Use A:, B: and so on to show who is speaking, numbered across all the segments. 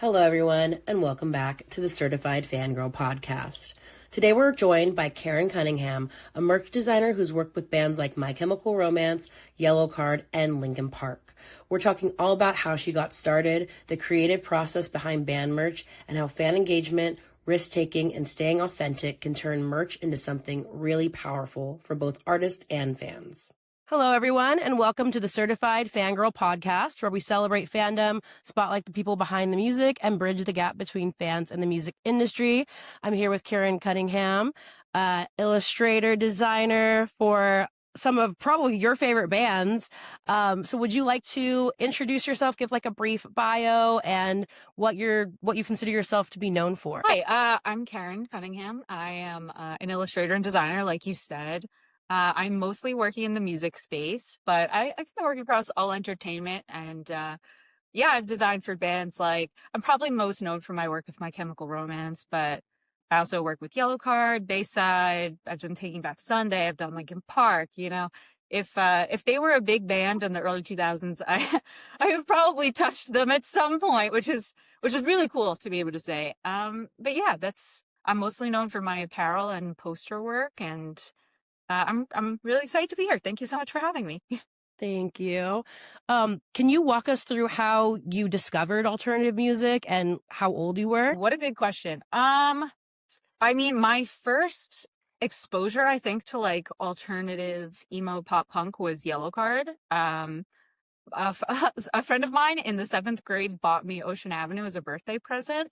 A: Hello, everyone, and welcome back to the Certified Fangirl Podcast. Today, we're joined by Kerin Cunningham, a merch designer who's worked with bands like My Chemical Romance, Yellowcard, and Linkin Park. We're talking all about how she got started, the creative process behind band merch, and how fan engagement, risk-taking, and staying authentic can turn merch into something really powerful for both artists and fans. Hello, everyone, and welcome to the Certified Fangirl Podcast, where we celebrate fandom, spotlight the people behind the music, and bridge the gap between fans and the music industry. I'm here with Kerin Cunningham, illustrator, designer for some of probably your favorite bands. So would you like to introduce yourself, give like a brief bio, and what you consider yourself to be known for?
B: Hi, I'm Kerin Cunningham. I am an illustrator and designer, like you said. I'm mostly working in the music space, but I kind of work across all entertainment. And I've designed for bands like, I'm probably most known for my work with My Chemical Romance, but I also work with Yellowcard, Bayside. I've done Taking Back Sunday. I've done Linkin Park. You know, if they were a big band in the early 2000s, I have probably touched them at some point, which is really cool to be able to say. I'm mostly known for my apparel and poster work, and I'm really excited to be here. Thank you so much for having me.
A: Thank you. Can you walk us through how you discovered alternative music and how old you were?
B: What a good question. My first exposure, I think, to like alternative emo pop punk was Yellowcard. A friend of mine in the 7th grade bought me Ocean Avenue as a birthday present,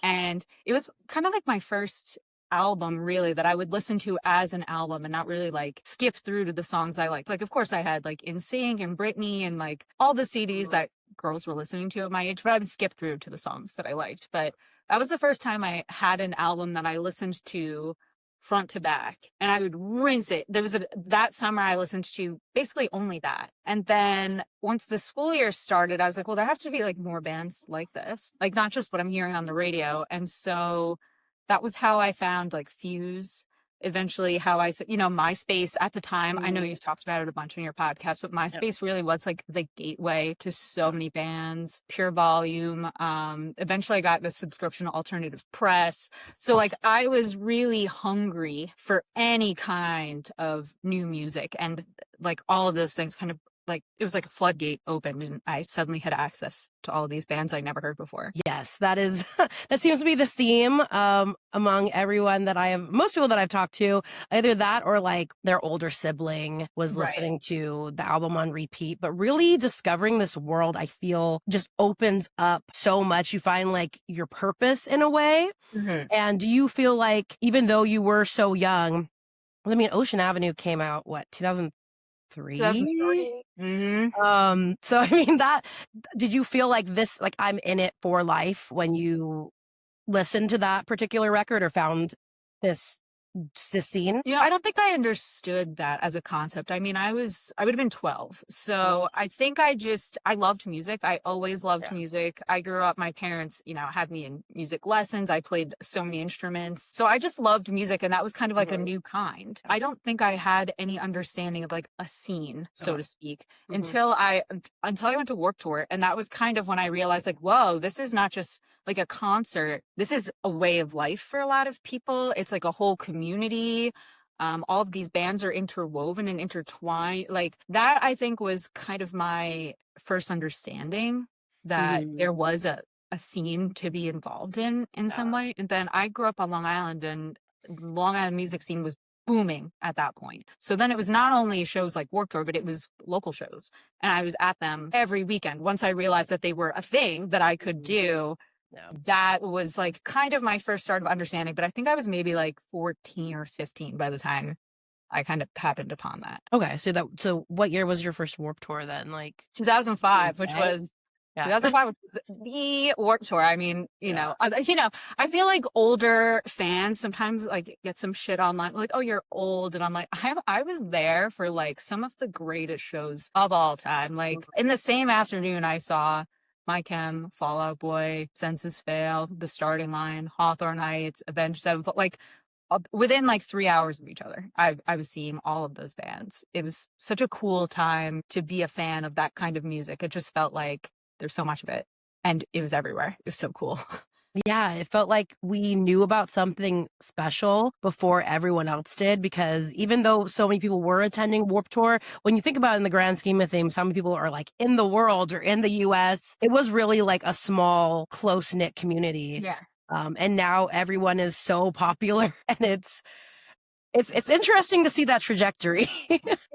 B: and it was kind of like my first album really that I would listen to as an album and not really like skip through to the songs I liked. Like, of course I had like NSYNC and Britney and like all the CDs that girls were listening to at my age, but I would skip through to the songs that I liked. But that was the first time I had an album that I listened to front to back, and I would rinse it. That summer I listened to basically only that. And then once the school year started, I was like, well, there have to be like more bands like this, like not just what I'm hearing on the radio. And so that was how I found like Fuse. Eventually MySpace at the time, I know you've talked about it a bunch on your podcast, but MySpace really was like the gateway to so many bands. Pure Volume. Eventually I got the subscription to Alternative Press. So like I was really hungry for any kind of new music, and like all of those things kind of like it was like a floodgate opened, and I suddenly had access to all of these bands I'd never heard before.
A: Yes, that seems to be the theme among most people that I've talked to. Either that or like their older sibling was listening to the album on repeat. But really discovering this world, I feel, just opens up so much. You find like your purpose in a way. Mm-hmm. And do you feel like, even though you were so young, Ocean Avenue came out, 2003?
B: 2003.
A: Mm-hmm. Did you feel like this, like I'm in it for life when you listened to that particular record or found this scene?
B: I don't think I understood that as a concept. I would have been 12. So I think I loved music. I always loved music. I grew up, my parents, had me in music lessons. I played so many instruments. So I just loved music. And that was kind of like a new kind. I don't think I had any understanding of like a scene, so to speak, until I went to Warped Tour. And that was kind of when I realized like, whoa, this is not just like a concert. This is a way of life for a lot of people. It's like a whole community. All of these bands are interwoven and intertwined. Like that, I think, was kind of my first understanding that there was a scene to be involved in some way. And then I grew up on Long Island, and Long Island music scene was booming at that point. So then it was not only shows like Warped Tour, but it was local shows. And I was at them every weekend. Once I realized that they were a thing that I could do, that was like kind of my first start of understanding. But I think I was maybe like 14 or 15 by the time I kind of happened upon that.
A: Okay, so what year was your first Warped Tour then? Like
B: 2005, which was 2005 was the Warped Tour. I feel like older fans sometimes like get some shit online, like, oh, you're old. And I'm like, I was there for like some of the greatest shows of all time. Like in the same afternoon, I saw My Chem, Fall Out Boy, Census Fail, The Starting Line, Hawthorne Heights, Avenged Sevenfold, like within like 3 hours of each other. I was seeing all of those bands. It was such a cool time to be a fan of that kind of music. It just felt like there's so much of it. and it was everywhere. It was so cool.
A: Yeah, it felt like we knew about something special before everyone else did, because even though so many people were attending Warped Tour, when you think about it in the grand scheme of things, how many people are like in the world or in the US, it was really like a small, close-knit community.
B: Yeah.
A: And now everyone is so popular, and it's interesting to see that trajectory.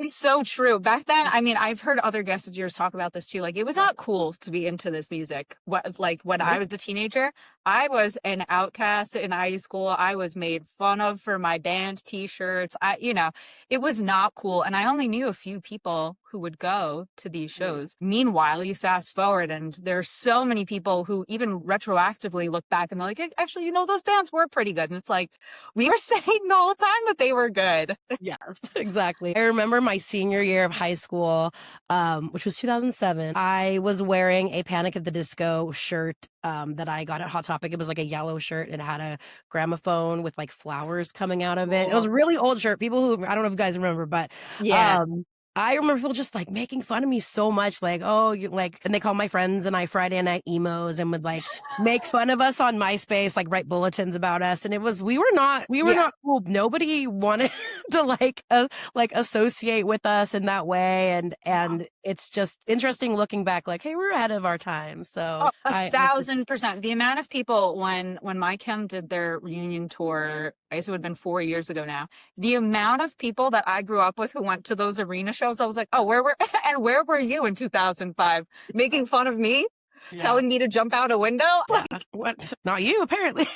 B: It's so true. Back then, I mean, I've heard other guests of yours talk about this too. Like, it was not cool to be into this music. Like when I was a teenager, I was an outcast in high school. I was made fun of for my band t-shirts. It was not cool. And I only knew a few people who would go to these shows. Meanwhile, you fast forward and there are so many people who even retroactively look back and they're like, actually, those bands were pretty good. And it's like, we were saying the whole time that they were good.
A: Yes, exactly. I remember my senior year of high school, which was 2007. I was wearing a Panic at the Disco shirt that I got at Hot Topic. It was like a yellow shirt and it had a gramophone with like flowers coming out of it. It was a really old shirt. People who, I don't know if you guys remember, but
B: Yeah.
A: I remember people just like making fun of me so much, like, oh, you like, and they call my friends and I Friday night emos and would like make fun of us on MySpace, like write bulletins about us. And we were not cool. Nobody wanted to like associate with us in that way. And it's just interesting looking back, like, hey, we're ahead of our time. So
B: 1,000%. The amount of people when My Chem did their reunion tour, I guess it would have been 4 years ago now. The amount of people that I grew up with who went to those arena shows, I was like, oh, where were you in 2005? Making fun of me? Yeah. Telling me to jump out a window?
A: What? Not you, apparently.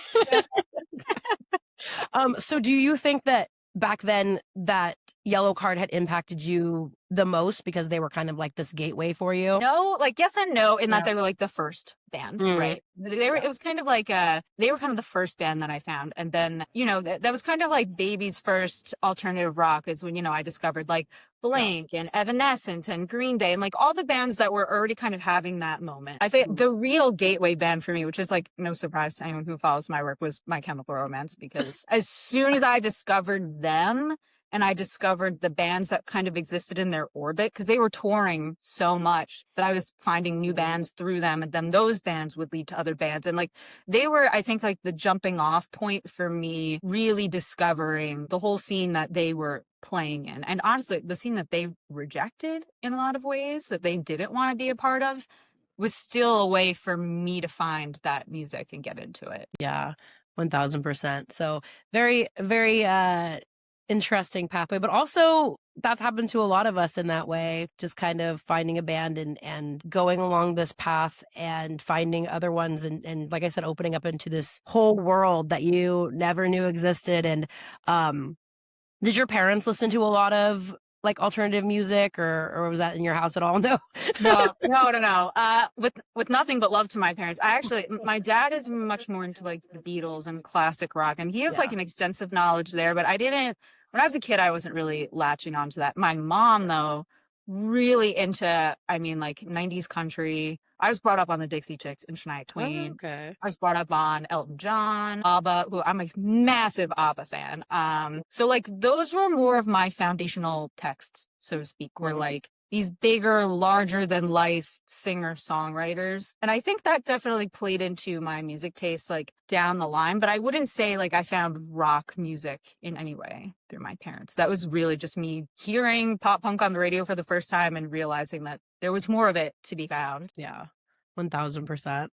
A: So do you think that back then that Yellow Card had impacted you the most because they were kind of like this gateway for you?
B: No, like yes and no, in that they were like the first band, right? It was kind of like they were kind of the first band that I found. And then, that was kind of like baby's first alternative rock is when, I discovered like Blink and Evanescence and Green Day and like all the bands that were already kind of having that moment. I think the real gateway band for me, which is like no surprise to anyone who follows my work, was My Chemical Romance, because as soon as I discovered them, and I discovered the bands that kind of existed in their orbit, because they were touring so much that I was finding new bands through them. And then those bands would lead to other bands. And like, they were, I think, like the jumping off point for me, really discovering the whole scene that they were playing in. And honestly, the scene that they rejected in a lot of ways, that they didn't want to be a part of, was still a way for me to find that music and get into it.
A: Yeah, 1,000%. So very, very, interesting pathway, but also that's happened to a lot of us in that way, just kind of finding a band and going along this path and finding other ones and like I said, opening up into this whole world that you never knew existed. And did your parents listen to a lot of like alternative music, or was that in your house at all? No.
B: No. With nothing but love to my parents. My dad is much more into like the Beatles and classic rock, and he has like an extensive knowledge there, but when I was a kid, I wasn't really latching onto that. My mom, though, really into, like 90s country. I was brought up on the Dixie Chicks and Shania Twain.
A: Oh, okay.
B: I was brought up on Elton John, ABBA, who I'm a massive ABBA fan. So like those were more of my foundational texts, so to speak, were like these bigger, larger than life singer-songwriters. And I think that definitely played into my music taste like down the line, but I wouldn't say like I found rock music in any way through my parents. That was really just me hearing pop punk on the radio for the first time and realizing that there was more of it to be found.
A: Yeah, 1,000%.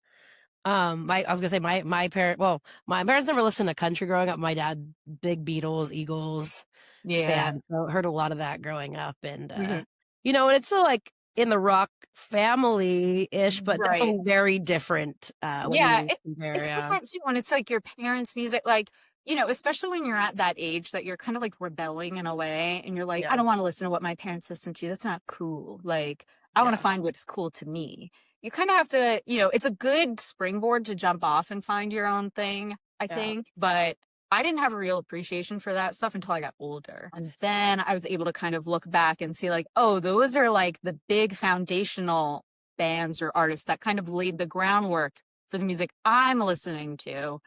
A: I was gonna say my parents never listened to country growing up. My dad, big Beatles, Eagles fan, so heard a lot of that growing up, and and it's still like in the rock family-ish, but definitely very different.
B: It's different too when it's like your parents' music, like, especially when you're at that age that you're kind of like rebelling in a way, and you're like, I don't want to listen to what my parents listen to. That's not cool. Like, I want to find what's cool to me. You kind of have to, it's a good springboard to jump off and find your own thing, I think. But I didn't have a real appreciation for that stuff until I got older. And then I was able to kind of look back and see like, oh, those are like the big foundational bands or artists that kind of laid the groundwork for the music I'm listening to.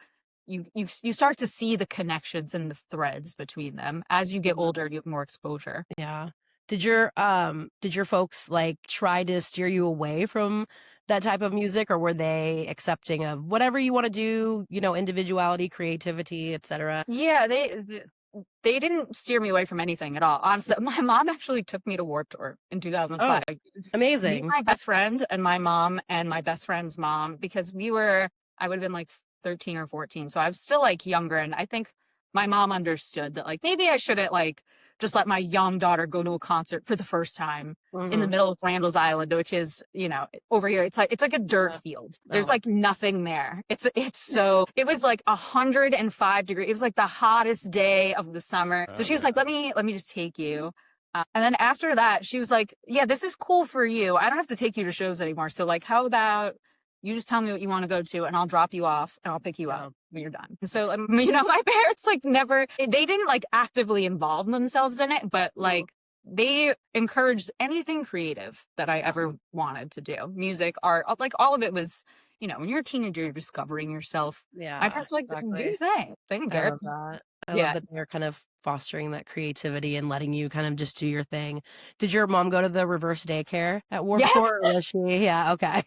B: You start to see the connections and the threads between them. As you get older, you have more exposure.
A: Yeah. Did your folks like try to steer you away from that type of music, or were they accepting of whatever you want to do, you know, individuality, creativity, etc.?
B: Yeah, they didn't steer me away from anything at all. Honestly, my mom actually took me to Warped Tour in 2005.
A: Oh,
B: Me,
A: amazing.
B: my best friend, and my mom and my best friend's mom, because I would have been like 13 or 14. So I was still like younger. And I think my mom understood that like maybe I shouldn't like just let my young daughter go to a concert for the first time in the
A: Mm-hmm.
B: middle of Randall's Island, which is, you know, over here, it's like a dirt field. There's
A: Oh,
B: like nothing there. It was like 105 degrees. It was like the hottest day of the summer. So she was like, let me just take you. And then after that, she was like, yeah, this is cool for you. I don't have to take you to shows anymore. So like, how about you just tell me what you want to go to and I'll drop you off and I'll pick you
A: yeah.
B: up when you're done. So, you know, my parents like they didn't like actively involve themselves in it, but like they encouraged anything creative that I ever wanted to do. Music, art, like all of it was, you know, when you're a teenager, you're discovering yourself. My
A: Yeah,
B: parents were like, do
A: exactly.
B: your thing. They didn't
A: I
B: care.
A: love that. I love
B: Yeah.
A: that they're kind of fostering that creativity and letting you kind of just do your thing. Did your mom go to the reverse daycare at Warped
B: Yes.
A: Tour, or was she? Yeah, okay.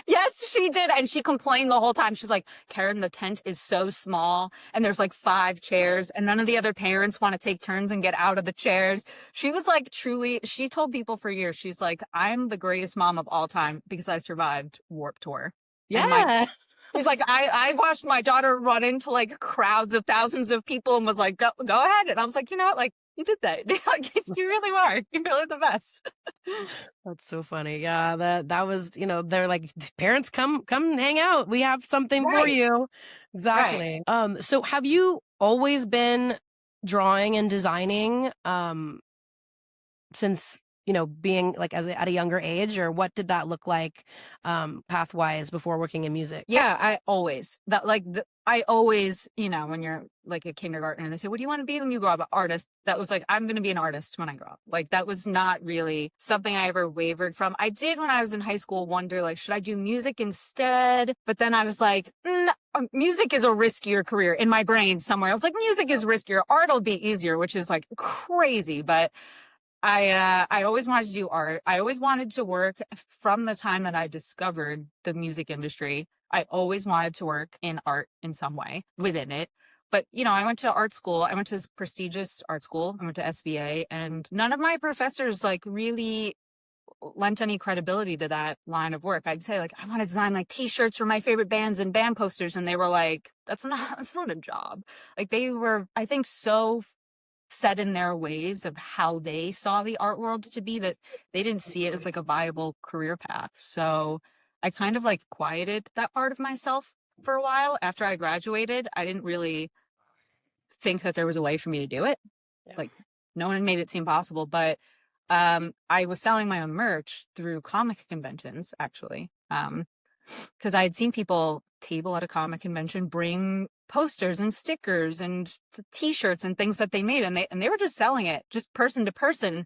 B: Yes, she did. And she complained the whole time. She's like, Kerin, the tent is so small and there's like 5 chairs and none of the other parents want to take turns and get out of the chairs. She was like, truly, she told people for years, she's like, I'm the greatest mom of all time because I survived Warped Tour. And
A: Yeah.
B: she's like, I watched my daughter run into like crowds of thousands of people and was like, go ahead. And I was like, you know what? Like, you did that. Like, you really are. You're really the best.
A: That's so funny. Yeah, that was, you know, they're like, parents, come hang out. We have something for
B: Right.
A: you.
B: Right.
A: Exactly. So have you always been drawing and designing since, you know, being like at a younger age, or what did that look like pathwise before working in music?
B: Yeah, I always, you know, when you're like a kindergartner and they say, what do you want to be when you grow up? An artist. That was like, I'm going to be an artist when I grow up. Like that was not really something I ever wavered from. I did when I was in high school wonder like, should I do music instead? But then I was like, music is a riskier career in my brain somewhere. I was like, music is riskier. Art will be easier, which is like crazy. But I always wanted to do art. I always wanted to work from the time that I discovered the music industry. I always wanted to work in art in some way within it. But, you know, I went to art school. I went to this prestigious art school. I went to SVA, and none of my professors like really lent any credibility to that line of work. I'd say like, I want to design like t-shirts for my favorite bands and band posters. And they were like, that's not a job. Like they were, I think, so set in their ways of how they saw the art world to be that they didn't see it as like a viable career path. So I kind of like quieted that part of myself for a while. After I graduated, I didn't really think that there was a way for me to do it.
A: Yeah.
B: Like no one made it seem possible, but I was selling my own merch through comic conventions actually. Because I had seen people table at a comic convention bring posters and stickers and t-shirts and things that they made, and they were just selling it just person to person.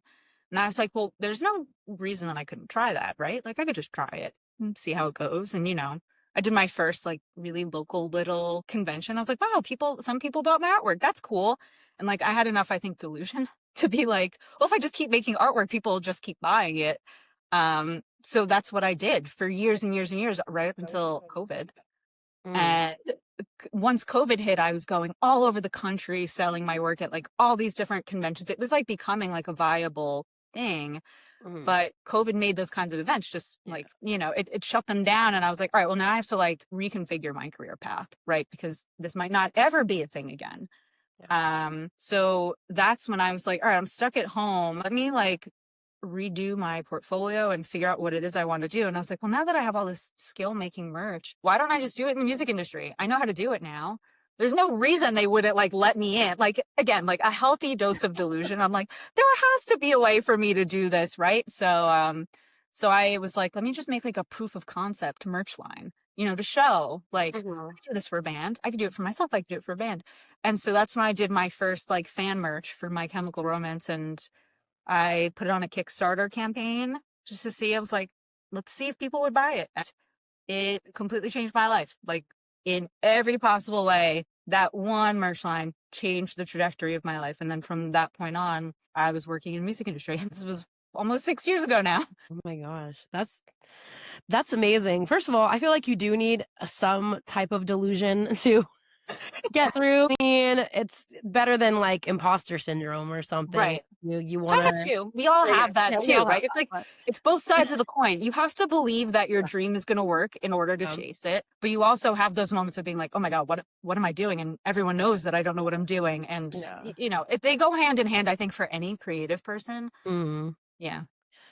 B: And I was like, well, there's no reason that I couldn't try that, right? Like I could just try it and see how it goes. And you know, I did my first like really local little convention. I was like, wow, some people bought my artwork. That's cool. And like I had enough, I think, delusion to be like, well, if I just keep making artwork, people will just keep buying it. So that's what I did for years and years and years, right up until COVID. And once COVID hit, I was going all over the country selling my work at like all these different conventions. It was like becoming like a viable thing. But COVID made those kinds of events just like, you know, it shut them down. And I was like, all right, well, now I have to like reconfigure my career path, right? Because this might not ever be a thing again. So that's when I was like, all right, I'm stuck at home. Let me like redo my portfolio and figure out what it is I want to do. And I was like, well, now that I have all this skill making merch, why don't I just do it in the music industry? I know how to do it now. There's no reason they wouldn't like let me in. Like, again, like a healthy dose of delusion. I'm like, there has to be a way for me to do this, right? So I was like, let me just make like a proof of concept merch line, you know, to show like, I could do this for a band. I could do it for myself. I could do it for a band. And so that's when I did my first like fan merch for My Chemical Romance. And I put it on a Kickstarter campaign just to see. I was like, let's see if people would buy it. It completely changed my life, like in every possible way that one merch line changed the trajectory of my life. And then from that point on, I was working in the music industry. This was almost 6 years ago now.
A: Oh my gosh. That's amazing. First of all, I feel like you do need some type of delusion to get through. I mean, it's better than like imposter syndrome or something.
B: Right.
A: You
B: I
A: want
B: have that too. We all have that too, right? It's like,
A: but
B: it's both sides of the coin. You have to believe that your dream is going to work in order to chase it. But you also have those moments of being like, oh my God, what am I doing? And everyone knows that I don't know what I'm doing. And, they go hand in hand, I think, for any creative person.
A: Mhm.
B: Yeah.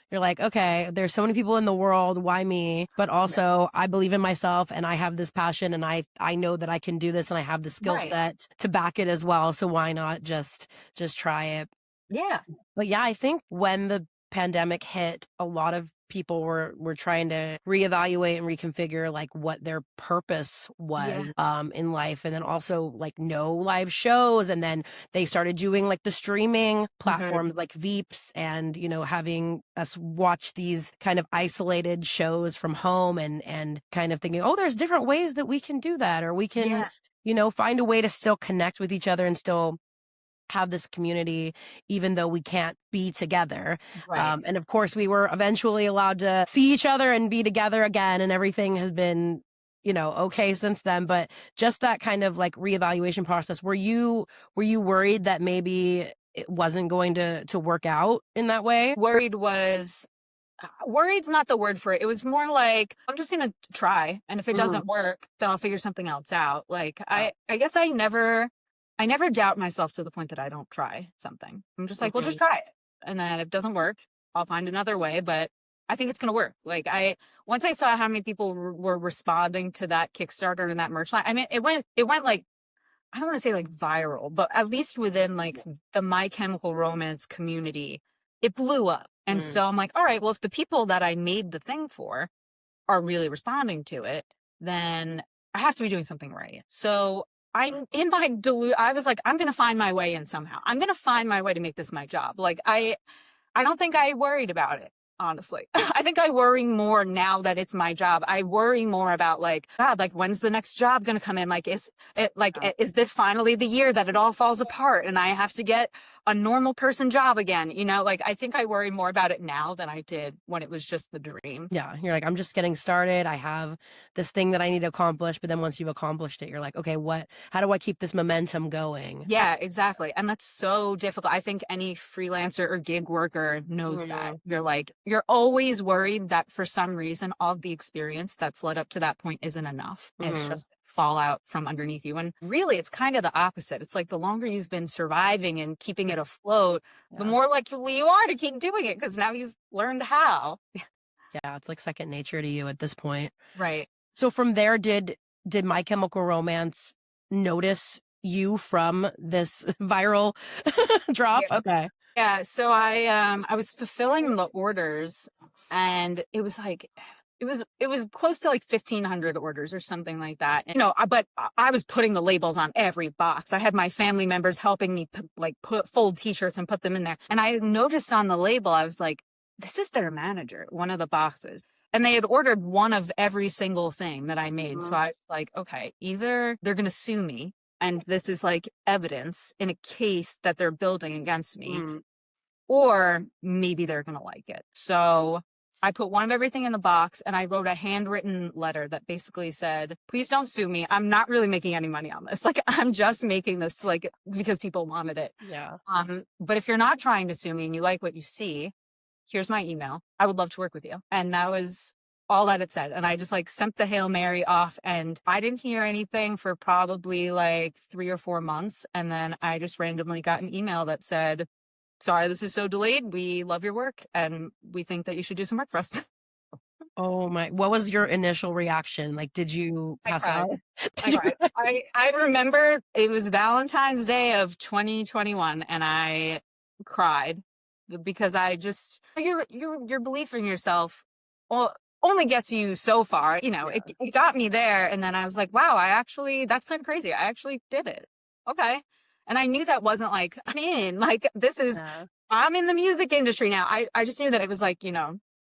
A: You're like, okay, there's so many people in the world. Why me? But also, I believe in myself and I have this passion and I know that I can do this and I have the skill set to back it as well. So why not just try it?
B: Yeah.
A: But yeah, I think when the pandemic hit, a lot of people were trying to reevaluate and reconfigure like what their purpose was in life, and then also like no live shows, and then they started doing like the streaming platforms like Veeps, and having us watch these kind of isolated shows from home, and kind of thinking, oh, there's different ways that we can do that, or we can find a way to still connect with each other and still have this community, even though we can't be together. And of course, we were eventually allowed to see each other and be together again, and everything has been, okay since then. But just that kind of like reevaluation process, were you worried that maybe it wasn't going to work out in that way?
B: Worried's not the word for it. It was more like, I'm just going to try. And if it doesn't work, then I'll figure something else out. Like, I guess I never doubt myself to the point that I don't try something. I'm just like, well, just try it. And then if it doesn't work, I'll find another way, but I think it's going to work. Like once I saw how many people were responding to that Kickstarter and that merch line, I mean, it went like, I don't want to say like viral, but at least within like the My Chemical Romance community, it blew up. And so I'm like, all right, well, if the people that I made the thing for are really responding to it, then I have to be doing something right. So I'm in my I was like, I'm going to find my way in somehow. I'm going to find my way to make this my job. Like, I don't think I worried about it, honestly. I think I worry more now that it's my job. I worry more about like, God, like, when's the next job going to come in? Like, is this finally the year that it all falls apart and I have to get a normal person job again? Like, I think I worry more about it now than I did when it was just the dream.
A: Yeah. You're like, I'm just getting started. I have this thing that I need to accomplish. But then once you've accomplished it, you're like, okay, how do I keep this momentum going?
B: Yeah, exactly. And that's so difficult. I think any freelancer or gig worker knows that. You're always worried that for some reason, all the experience that's led up to that point isn't enough. It's just fallout from underneath you. And really, it's kind of the opposite. It's like the longer you've been surviving and keeping it afloat, the more likely you are to keep doing it because now you've learned how.
A: Yeah, it's like second nature to you at this point.
B: Right.
A: So from there, did My Chemical Romance notice you from this viral drop?
B: Yeah.
A: Okay.
B: Yeah. So I was fulfilling the orders, and it was like, it was close to like 1,500 orders or something like that. But I was putting the labels on every box. I had my family members helping me fold t-shirts and put them in there. And I noticed on the label, I was like, this is their manager, one of the boxes. And they had ordered one of every single thing that I made. So I was like, okay, either they're going to sue me, and this is like evidence in a case that they're building against me, or maybe they're going to like it. So I put one of everything in the box, and I wrote a handwritten letter that basically said, please don't sue me. I'm not really making any money on this. Like, I'm just making this like because people wanted it.
A: Yeah.
B: But if you're not trying to sue me and you like what you see, here's my email. I would love to work with you. And that was all that it said. And I just like sent the Hail Mary off, and I didn't hear anything for probably like 3 or 4 months. And then I just randomly got an email that said, sorry, this is so delayed. We love your work and we think that you should do some work for us.
A: Oh my, what was your initial reaction? Like, did you pass out?
B: I remember it was Valentine's Day of 2021, and I cried because I just, your belief in yourself only gets you so far. It got me there. And then I was like, wow, that's kind of crazy. I actually did it. Okay. And I knew that wasn't like, I'm in the music industry now. I just knew that it was like,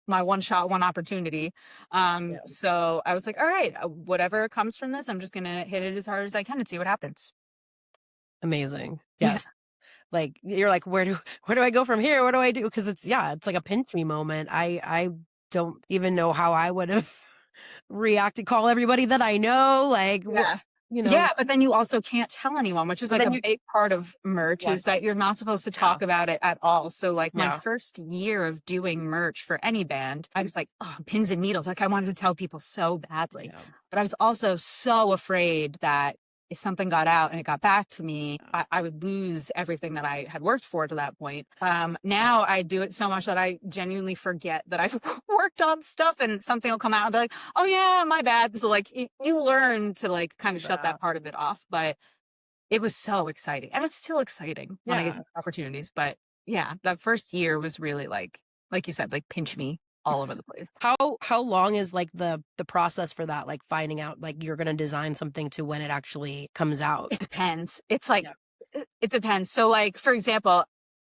B: my one shot, one opportunity. So I was like, all right, whatever comes from this, I'm just going to hit it as hard as I can and see what happens.
A: Amazing.
B: Yeah.
A: Yes. Like you're like, where do I go from here? What do I do? Because it's like a pinch me moment. I don't even know how I would have reacted. Call everybody that I know, like what
B: Yeah.
A: you know.
B: Yeah, but then you also can't tell anyone, which is
A: But
B: like
A: then
B: a
A: you,
B: big part of merch
A: yeah,
B: is that you're not supposed to
A: yeah,
B: talk about it at all. So like my
A: yeah,
B: first year of doing merch for any band, I was like, oh, pins and needles. Like I wanted to tell people so badly.
A: yeah,
B: But I was also so afraid that if something got out and it got back to me, I would lose everything that I had worked for to that point. Now I do it so much that I genuinely forget that I've worked on stuff and something will come out and be like, oh yeah, my bad. So like you learn to like kind of shut
A: yeah,
B: that part of it off. But it was so exciting. And it's still exciting when I get
A: yeah.
B: these opportunities. But yeah, that first year was really like you said, like pinch me all over the place.
A: How long is like the process for that? Like finding out like you're gonna design something to when it actually comes out.
B: It depends. It's like,
A: Yeah.
B: it depends. So like, for example,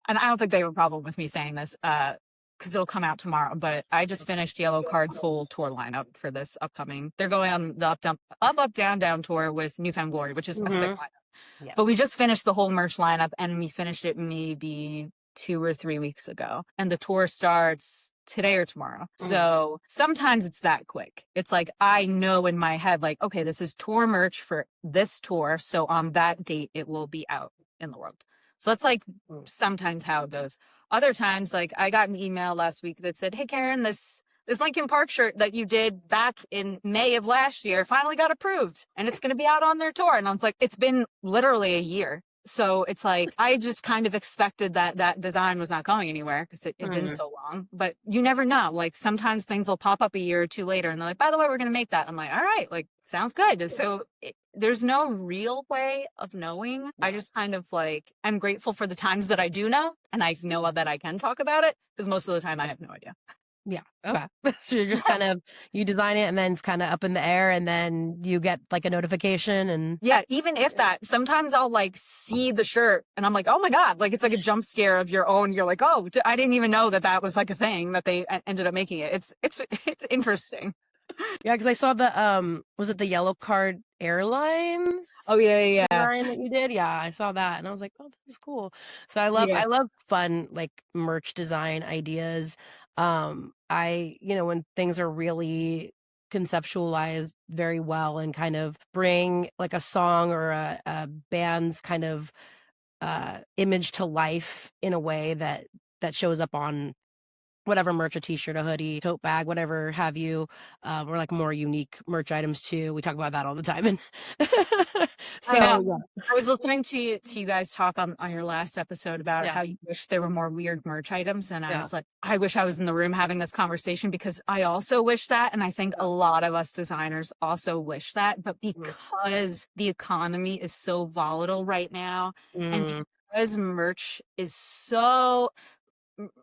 B: and I don't think they have a problem with me saying this, because it'll come out tomorrow, but I just finished Yellow Card's whole tour lineup for this upcoming. They're going on the up, down, down tour with Newfound Glory, which is a sick lineup. But we
A: Yes.
B: just finished the whole merch lineup and we finished it maybe 2 or 3 weeks ago. And the tour starts today or tomorrow. So sometimes it's that quick. It's like, I know in my head, like, okay, this is tour merch for this tour. So on that date, it will be out in the world. So that's like sometimes how it goes. Other times, like I got an email last week that said, hey, Kerin, this Linkin Park shirt that you did back in May of last year finally got approved and it's going to be out on their tour. And I was like, it's been literally a year. So it's like, I just kind of expected that design was not going anywhere because it had been so long, but you never know. Like sometimes things will pop up a year or two later and they're like, by the way, we're going to make that. I'm like, all right, like sounds good. So there's no real way of knowing. I just kind of like, I'm grateful for the times that I do know. And I know that I can talk about it because most of the time I have no idea.
A: Yeah. Okay. So you're just kind of, you design it and then it's kind of up in the air and then you get like a notification and.
B: Yeah, even if that, sometimes I'll like see the shirt and I'm like, oh my God, like it's like a jump scare of your own. You're like, oh, I didn't even know that was like a thing that they ended up making it. It's interesting.
A: Yeah, because I saw was it the Yellow Card Airlines?
B: Oh yeah.
A: Design that you did? Yeah, I saw that and I was like, oh, this is cool. So I
B: Yeah.
A: love fun like merch design ideas. When things are really conceptualized very well and kind of bring like a song or a band's kind of image to life in a way that shows up on whatever merch, a t-shirt, a hoodie, tote bag, whatever have you, or like more unique merch items too. We talk about that all the time. And
B: I know.
A: so
B: I was listening to you guys talk on your last episode about
A: yeah.
B: how you wish there were more weird merch items. And I
A: Yeah.
B: was like, I wish I was in the room having this conversation because I also wish that. And I think a lot of us designers also wish that. But because the economy is so volatile right now and because merch is so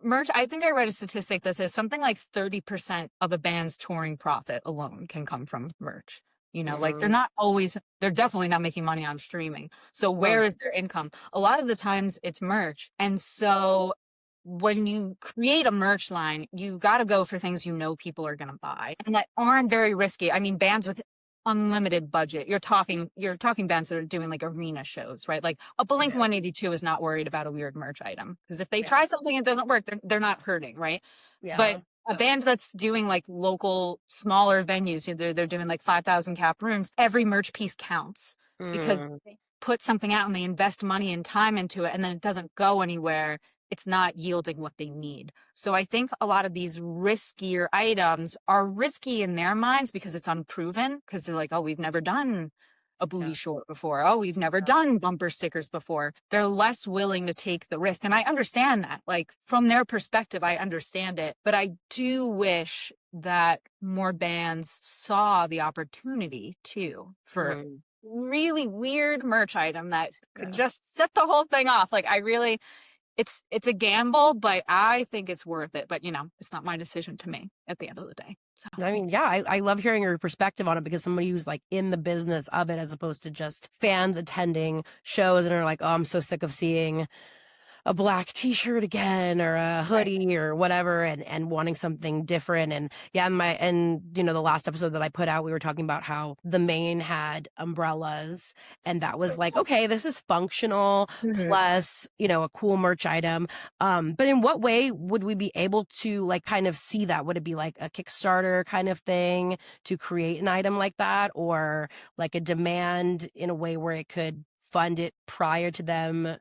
B: merch, I think I read a statistic that says something like 30% of a band's touring profit alone can come from merch. You know, like they're definitely not making money on streaming. So where is their income? A lot of the times it's merch. And so when you create a merch line, you got to go for things you know people are going to buy and that aren't very risky. I mean, bands with unlimited budget. You're talking bands that are doing like arena shows, right? Like a Blink 182 is not worried about a weird merch item because if they try something and it doesn't work, they're not hurting, right?
A: Yeah.
B: But a band that's doing like local smaller venues, they're doing like 5,000 cap rooms, every merch piece counts because they put something out and they invest money and time into it and then it doesn't go anywhere. It's not yielding what they need. So I think a lot of these riskier items are risky in their minds because it's unproven, because they're like, oh, we've never done a booty short before. Oh, we've never done bumper stickers before. They're less willing to take the risk. And I understand that. Like from their perspective, I understand it. But I do wish that more bands saw the opportunity too for really weird merch item that could just set the whole thing off. Like I really... It's a gamble, but I think it's worth it. But it's not my decision to make at the end of the day. So
A: I mean, yeah, I love hearing your perspective on it because somebody who's like in the business of it as opposed to just fans attending shows and are like, oh, I'm so sick of seeing a black t-shirt again or a hoodie or whatever, and wanting something different. And yeah, the last episode that I put out, we were talking about how the main had umbrellas, and that was like, okay, this is functional plus, a cool merch item. But in what way would we be able to like kind of see that? Would it be like a Kickstarter kind of thing to create an item like that, or like a demand in a way where it could fund it prior to them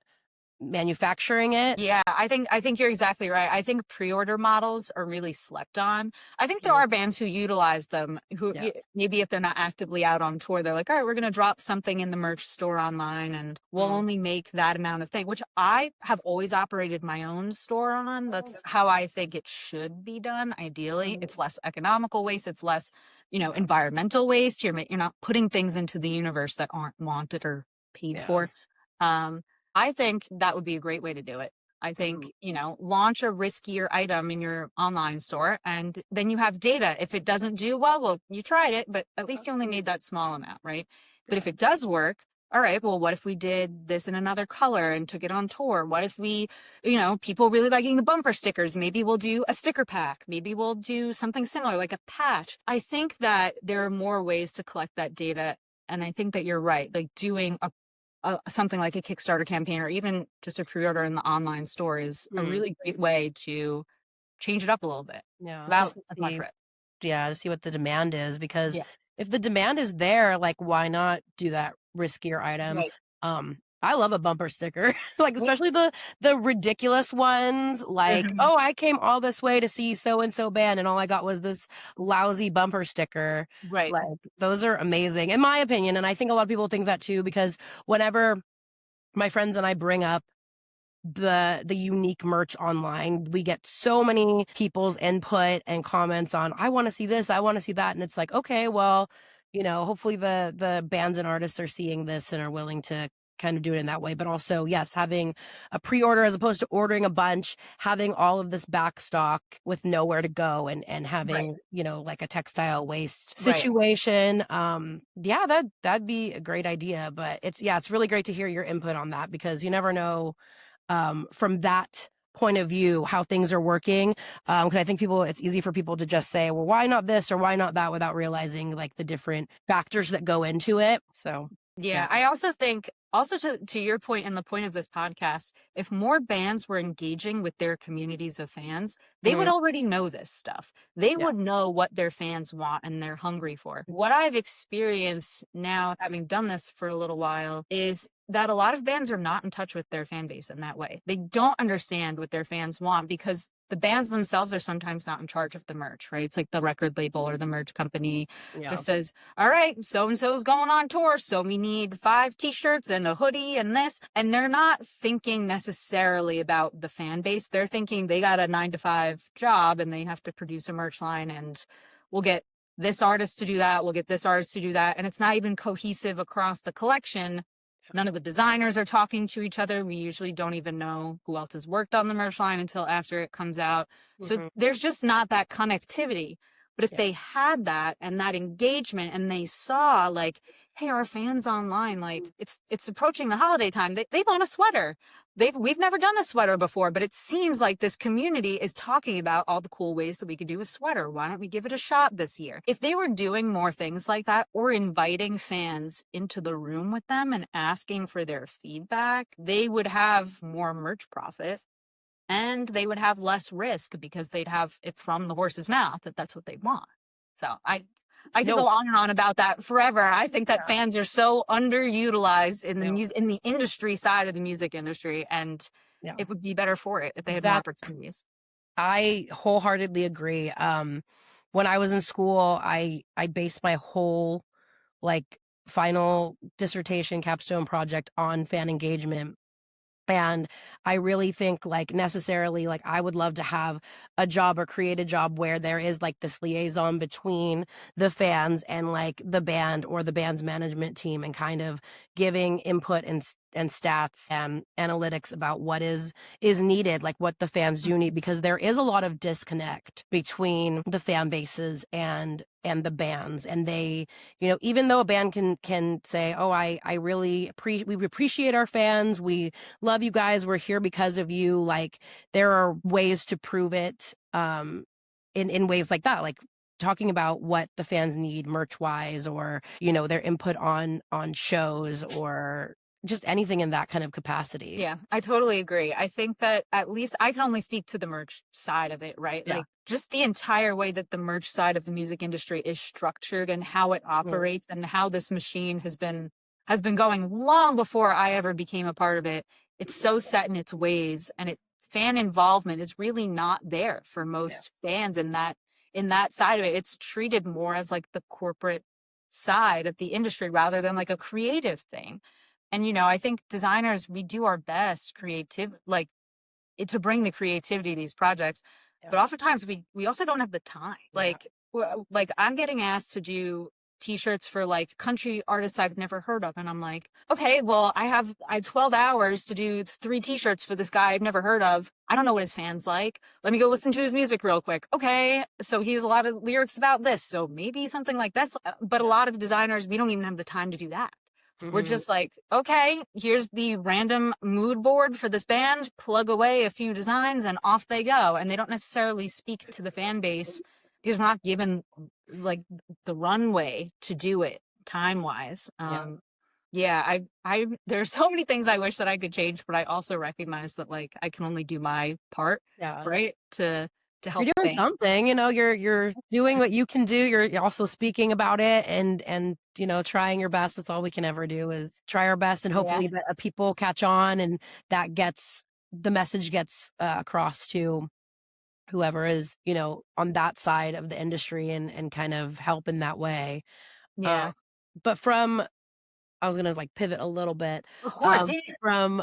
A: manufacturing it?
B: Yeah, I think you're exactly right. I think pre-order models are really slept on. I think there are bands who utilize them, who maybe if they're not actively out on tour, they're like, all right, we're going to drop something in the merch store online and we'll only make that amount of thing, which I have always operated my own store on. That's how I think it should be done. Ideally, it's less economical waste. It's less, environmental waste. You're not putting things into the universe that aren't wanted or paid for. I think that would be a great way to do it. I think, launch a riskier item in your online store and then you have data. If it doesn't do well, you tried it, but at least you only made that small amount, right? But if it does work, all right, well, what if we did this in another color and took it on tour? What if we, people really liking the bumper stickers? Maybe we'll do a sticker pack. Maybe we'll do something similar like a patch. I think that there are more ways to collect that data. And I think that you're right, like doing something like a Kickstarter campaign or even just a pre-order in the online store is a really great way to change it up a little bit without as much risk.
A: Yeah, to see what the demand is, because if the demand is there, like why not do that riskier item? Right. I love a bumper sticker, like especially the ridiculous ones, like, oh, I came all this way to see so and so band and all I got was this lousy bumper sticker.
B: Right.
A: Like those are amazing in my opinion, and I think a lot of people think that too, because whenever my friends and I bring up the unique merch online, we get so many people's input and comments on, I want to see this, I want to see that, and it's like, okay, well, hopefully the bands and artists are seeing this and are willing to kind of do it in that way. But also, yes, having a pre-order as opposed to ordering a bunch, having all of this back stock with nowhere to go, and having like a textile waste situation. That'd be a great idea. But it's really great to hear your input on that, because you never know from that point of view how things are working, because I think it's easy for people to just say, well, why not this or why not that, without realizing like the different factors that go into it. So
B: I also think, to your point and the point of this podcast, if more bands were engaging with their communities of fans, they would already know this stuff. They would know what their fans want and they're hungry for. What I've experienced now, having done this for a little while, is that a lot of bands are not in touch with their fan base in that way. They don't understand what their fans want because the bands themselves are sometimes not in charge of the merch, right? It's like the record label or the merch company just says, all right, so-and-so's going on tour, so we need 5 t-shirts and a hoodie and this. And they're not thinking necessarily about the fan base. They're thinking they got a 9-to-5 job and they have to produce a merch line, and we'll get this artist to do that, we'll get this artist to do that. And it's not even cohesive across the collection. None of the designers are talking to each other. We usually don't even know who else has worked on the merch line until after it comes out. So there's just not that connectivity. But if they had that and that engagement, and they saw like, hey, our fans online, like it's approaching the holiday time. They want a sweater. We've never done a sweater before, but it seems like this community is talking about all the cool ways that we could do a sweater. Why don't we give it a shot this year? If they were doing more things like that, or inviting fans into the room with them and asking for their feedback, they would have more merch profit. And they would have less risk because they'd have it from the horse's mouth that that's what they want. So I could go on and on about that forever. I think that fans are so underutilized in the in the industry side of the music industry, and it would be better for it if they had more opportunities.
A: I wholeheartedly agree. When I was in school, I based my whole like final dissertation capstone project on fan engagement. And I really think like necessarily, like I would love to have a job or create a job where there is like this liaison between the fans and like the band or the band's management team, and kind of giving input and stats and analytics about what is needed, like what the fans do need, because there is a lot of disconnect between the fan bases and the bands. And they, even though a band can say, oh, I really we appreciate our fans, we love you guys, we're here because of you, like there are ways to prove it in ways like that, like talking about what the fans need merch wise, or their input on shows, or just anything in that kind of capacity.
B: Yeah, I totally agree. I think that at least I can only speak to the merch side of it, right?
A: Yeah.
B: Like just the entire way that the merch side of the music industry is structured and how it operates and how this machine has been going long before I ever became a part of it. It's so set in its ways, and fan involvement is really not there for most fans in that side of it. It's treated more as like the corporate side of the industry rather than like a creative thing. And, I think designers, we do our best to bring the creativity to these projects. Yeah. But oftentimes we also don't have the time. Yeah. Like I'm getting asked to do t-shirts for like country artists I've never heard of. And I'm like, okay, well, I have 12 hours to do 3 t-shirts for this guy I've never heard of. I don't know what his fans like. Let me go listen to his music real quick. Okay. So he has a lot of lyrics about this. So maybe something like this. But a lot of designers, we don't even have the time to do that. We're just like, okay, here's the random mood board for this band, plug away a few designs and off they go. And they don't necessarily speak to the fan base because we're not given like the runway to do it time wise. There's so many things I wish that I could change, but I also recognize that like I can only do my part, right? To help.
A: You're doing something, you're doing what you can do. You're also speaking about it and trying your best. That's all we can ever do, is try our best, and hopefully that people catch on, and that the message gets across to whoever is, on that side of the industry, and kind of help in that way.
B: Yeah.
A: But I was gonna like pivot a little bit.
B: Of course.
A: I'm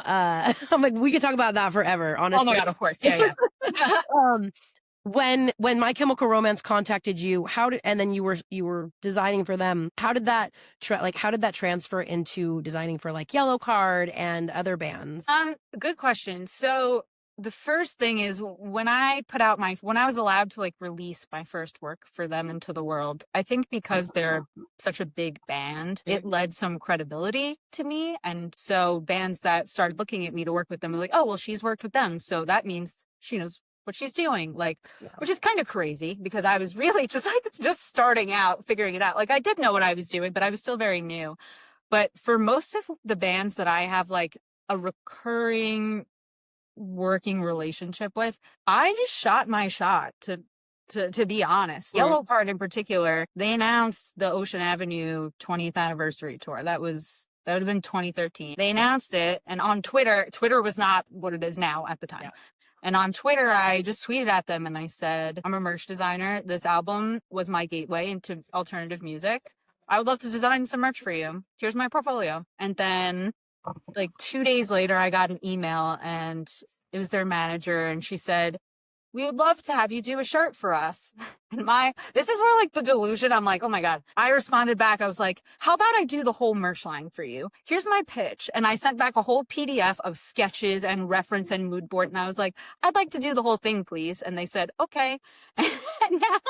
A: like, we could talk about that forever, honestly.
B: Oh my God, of course. Yeah.
A: When My Chemical Romance contacted you, and then you were designing for them, how did that transfer into designing for like Yellow Card and other bands?
B: Good question. So the first thing is when I was allowed to like release my first work for them into the world, I think because they're such a big band, it led some credibility to me. And so bands that started looking at me to work with them are like, oh, well, she's worked with them, so that means she knows what she's doing, which is kind of crazy because I was really just starting out, figuring it out. Like I did know what I was doing, but I was still very new. But for most of the bands that I have like a recurring working relationship with, I just shot my shot to be honest. Yellow Card in particular, they announced the Ocean Avenue 20th anniversary tour. That would have been 2013. They announced it, and on Twitter was not what it is now at the time. Yeah. And on Twitter, I just tweeted at them and I said, I'm a merch designer. This album was my gateway into alternative music. I would love to design some merch for you. Here's my portfolio. And then like 2 days later, I got an email and it was their manager. And she said, we would love to have you do a shirt for us. And this is where like the delusion, I'm like, oh my God. I responded back. I was like, how about I do the whole merch line for you? Here's my pitch. And I sent back a whole PDF of sketches and reference and mood board. And I was like, I'd like to do the whole thing, please. And they said, okay.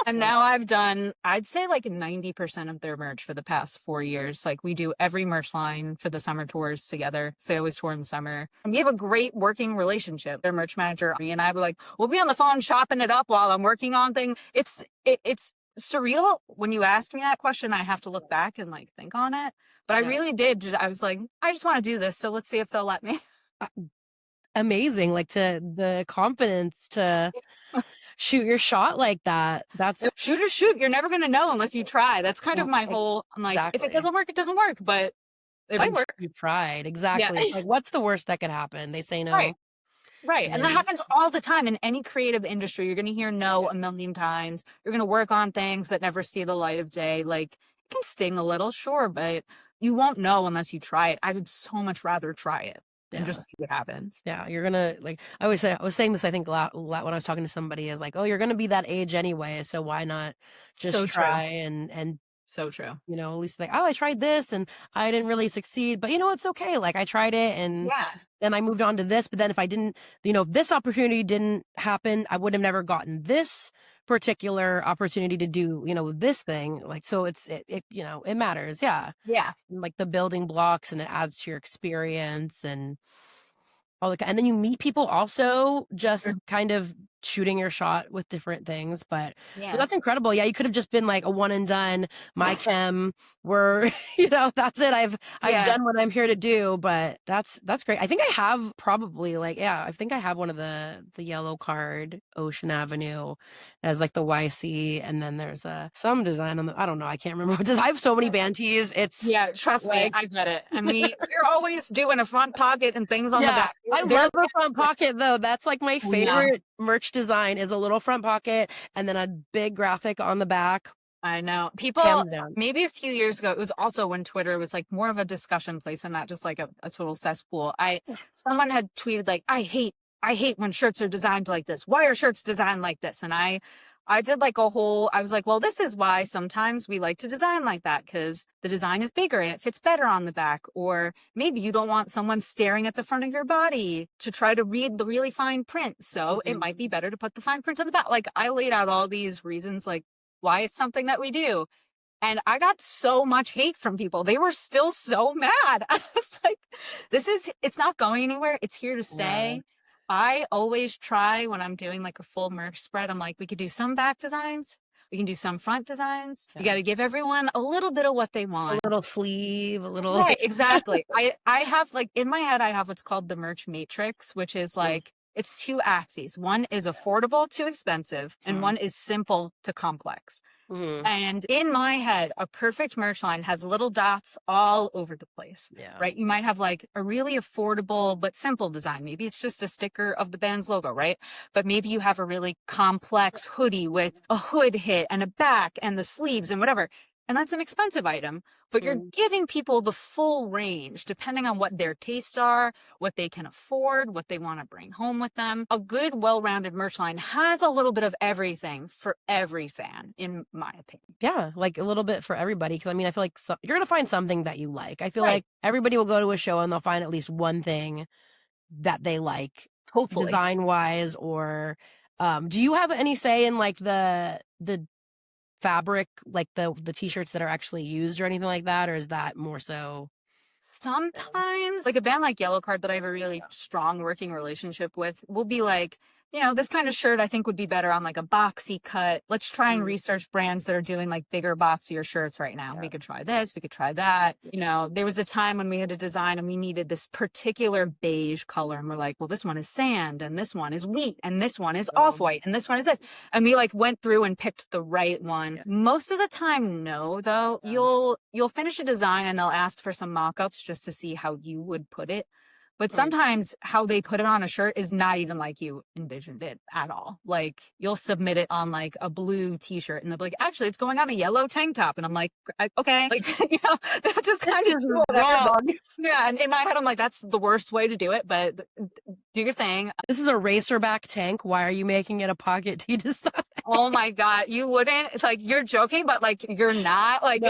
B: And now I've done, I'd say like 90% of their merch for the past 4 years. Like we do every merch line for the summer tours together. So they always tour in the summer. And we have a great working relationship. Their merch manager and I were like, we'll be on the phone chopping it up while I'm working on things. It's surreal. When you ask me that question, I have to look back and like think on it. But I really did. I was like, I just want to do this. So let's see if they'll let me.
A: Amazing. Like to the confidence to shoot your shot like that. That's
B: shoot. You're never going to know unless you try. That's kind of my whole, I'm like, if it doesn't work, it doesn't work. But it might work.
A: You tried. Exactly. Yeah. Like what's the worst that could happen? They say no.
B: Right. And that happens all the time in any creative industry. You're going to hear no a million times. You're going to work on things that never see the light of day. Like it can sting a little, sure, but you won't know unless you try it. I would so much rather try it and just see what happens.
A: Yeah. You're going to like, I was saying this, I think a lot when I was talking to somebody is like, oh, you're going to be that age anyway. So why not just try and
B: So true.
A: You know, at least like, oh, I tried this and I didn't really succeed, but you know, it's okay. Like I tried it and
B: Yeah.
A: then I moved on to this. But then if I didn't, you know, if this opportunity didn't happen, I would have never gotten this particular opportunity to do, you know, this thing. Like, so it you know, it matters. Yeah.
B: Yeah.
A: Like the building blocks, and it adds to your experience and all the, and then you meet people also just kind of shooting your shot with different things. But that's incredible. Yeah, you could have just been like a one and done. My chem, we're you know, that's it. I've done what I'm here to do. But that's great. I think I have probably like, I think I have one of the yellow card Ocean Avenue as like the YC, and then there's some design on the, I don't know, I can't remember what design. I have so many band tees. It's
B: trust me, I get it. And we're always doing a front pocket and things on the back.
A: I love the front pocket though. That's like my favorite merch design, is a little front pocket and then a big graphic on the back.
B: I know. People, maybe a few years ago, it was also when Twitter was like more of a discussion place and not just like a total cesspool. Someone had tweeted like, I hate when shirts are designed like this. Why are shirts designed like this? And I did like I was like, well, this is why sometimes we like to design like that, because the design is bigger and it fits better on the back. Or maybe you don't want someone staring at the front of your body to try to read the really fine print. So it might be better to put the fine print on the back. Like I laid out all these reasons, like why it's something that we do. And I got so much hate from people. They were still so mad. I was like, it's not going anywhere. It's here to stay. Yeah. I always try when I'm doing like a full merch spread, I'm like, we could do some back designs. We can do some front designs. You got to give everyone a little bit of what they want.
A: A little sleeve, a little.
B: Right, exactly. I have like in my head, I have what's called the merch matrix, which is like, it's two axes. One is affordable to expensive, and one is simple to complex. And in my head, a perfect merch line has little dots all over the place, right? You might have like a really affordable but simple design. Maybe it's just a sticker of the band's logo, right? But maybe you have a really complex hoodie with a hood hit and a back and the sleeves and whatever. And that's an expensive item, but you're giving people the full range depending on what their tastes are, what they can afford, what they want to bring home with them. A good, well-rounded merch line has a little bit of everything for every fan, in my opinion.
A: Yeah, like a little bit for everybody. Because I mean, I feel like you're going to find something that you like. I feel like everybody will go to a show and they'll find at least one thing that they like, hopefully, design-wise. Or do you have any say in like the fabric, like the t-shirts that are actually used or anything like that? Or is that more so?
B: Sometimes like a band like Yellow Card that I have a really strong working relationship with will be like, you know, this kind of shirt I think would be better on like a boxy cut. Let's try and research brands that are doing like bigger, boxier shirts right now. We could try this, we could try that. You know, there was a time when we had to design and we needed this particular beige color. And we're like, well, this one is sand and this one is wheat and this one is off-white and this one is this. And we like went through and picked the right one. Yeah. Most of the time, no, though. Yeah. You'll finish a design and they'll ask for some mock-ups just to see how you would put it. But sometimes how they put it on a shirt is not even like you envisioned it at all. Like you'll submit it on like a blue t-shirt and they'll be like, actually it's going on a yellow tank top. And I'm like, okay, like, you know, that just kind of is wrong. Yeah. And in my head, I'm like, that's the worst way to do it, but do your thing.
A: This is a racerback tank. Why are you making it a pocket tee design?
B: Oh my God. You wouldn't. It's like, you're joking, but like, you're not. Like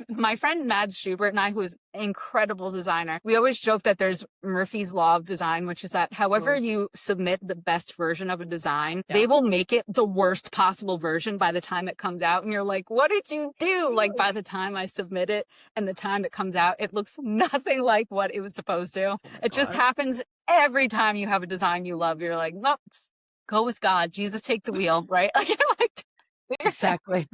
B: my friend Mads Schubert and I, who's an incredible designer, we always joke that there's Murphy's Law of Design, which is that however you submit the best version of a design, they will make it the worst possible version by the time it comes out. And you're like, what did you do? Like by the time I submit it and the time it comes out, it looks nothing like what it was supposed to. It just happens every time you have a design you love. You're like, nope, go with God. Jesus, take the wheel, right? Like, you're like,
A: Exactly.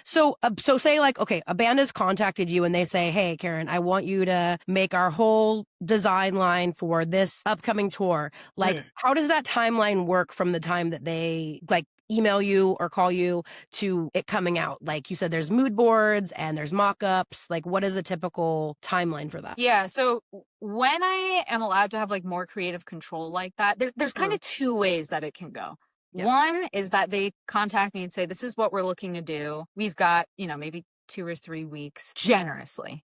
A: So say like, okay, a band has contacted you and they say, hey, Kerin, I want you to make our whole design line for this upcoming tour. Like, how does that timeline work from the time that they like email you or call you to it coming out? Like you said, there's mood boards and there's mock-ups. Like, what is a typical timeline for that?
B: Yeah. So when I am allowed to have like more creative control like that, there's kind of two ways that it can go. Yeah. One is that they contact me and say, this is what we're looking to do. We've got, you know, maybe 2 or 3 weeks generously.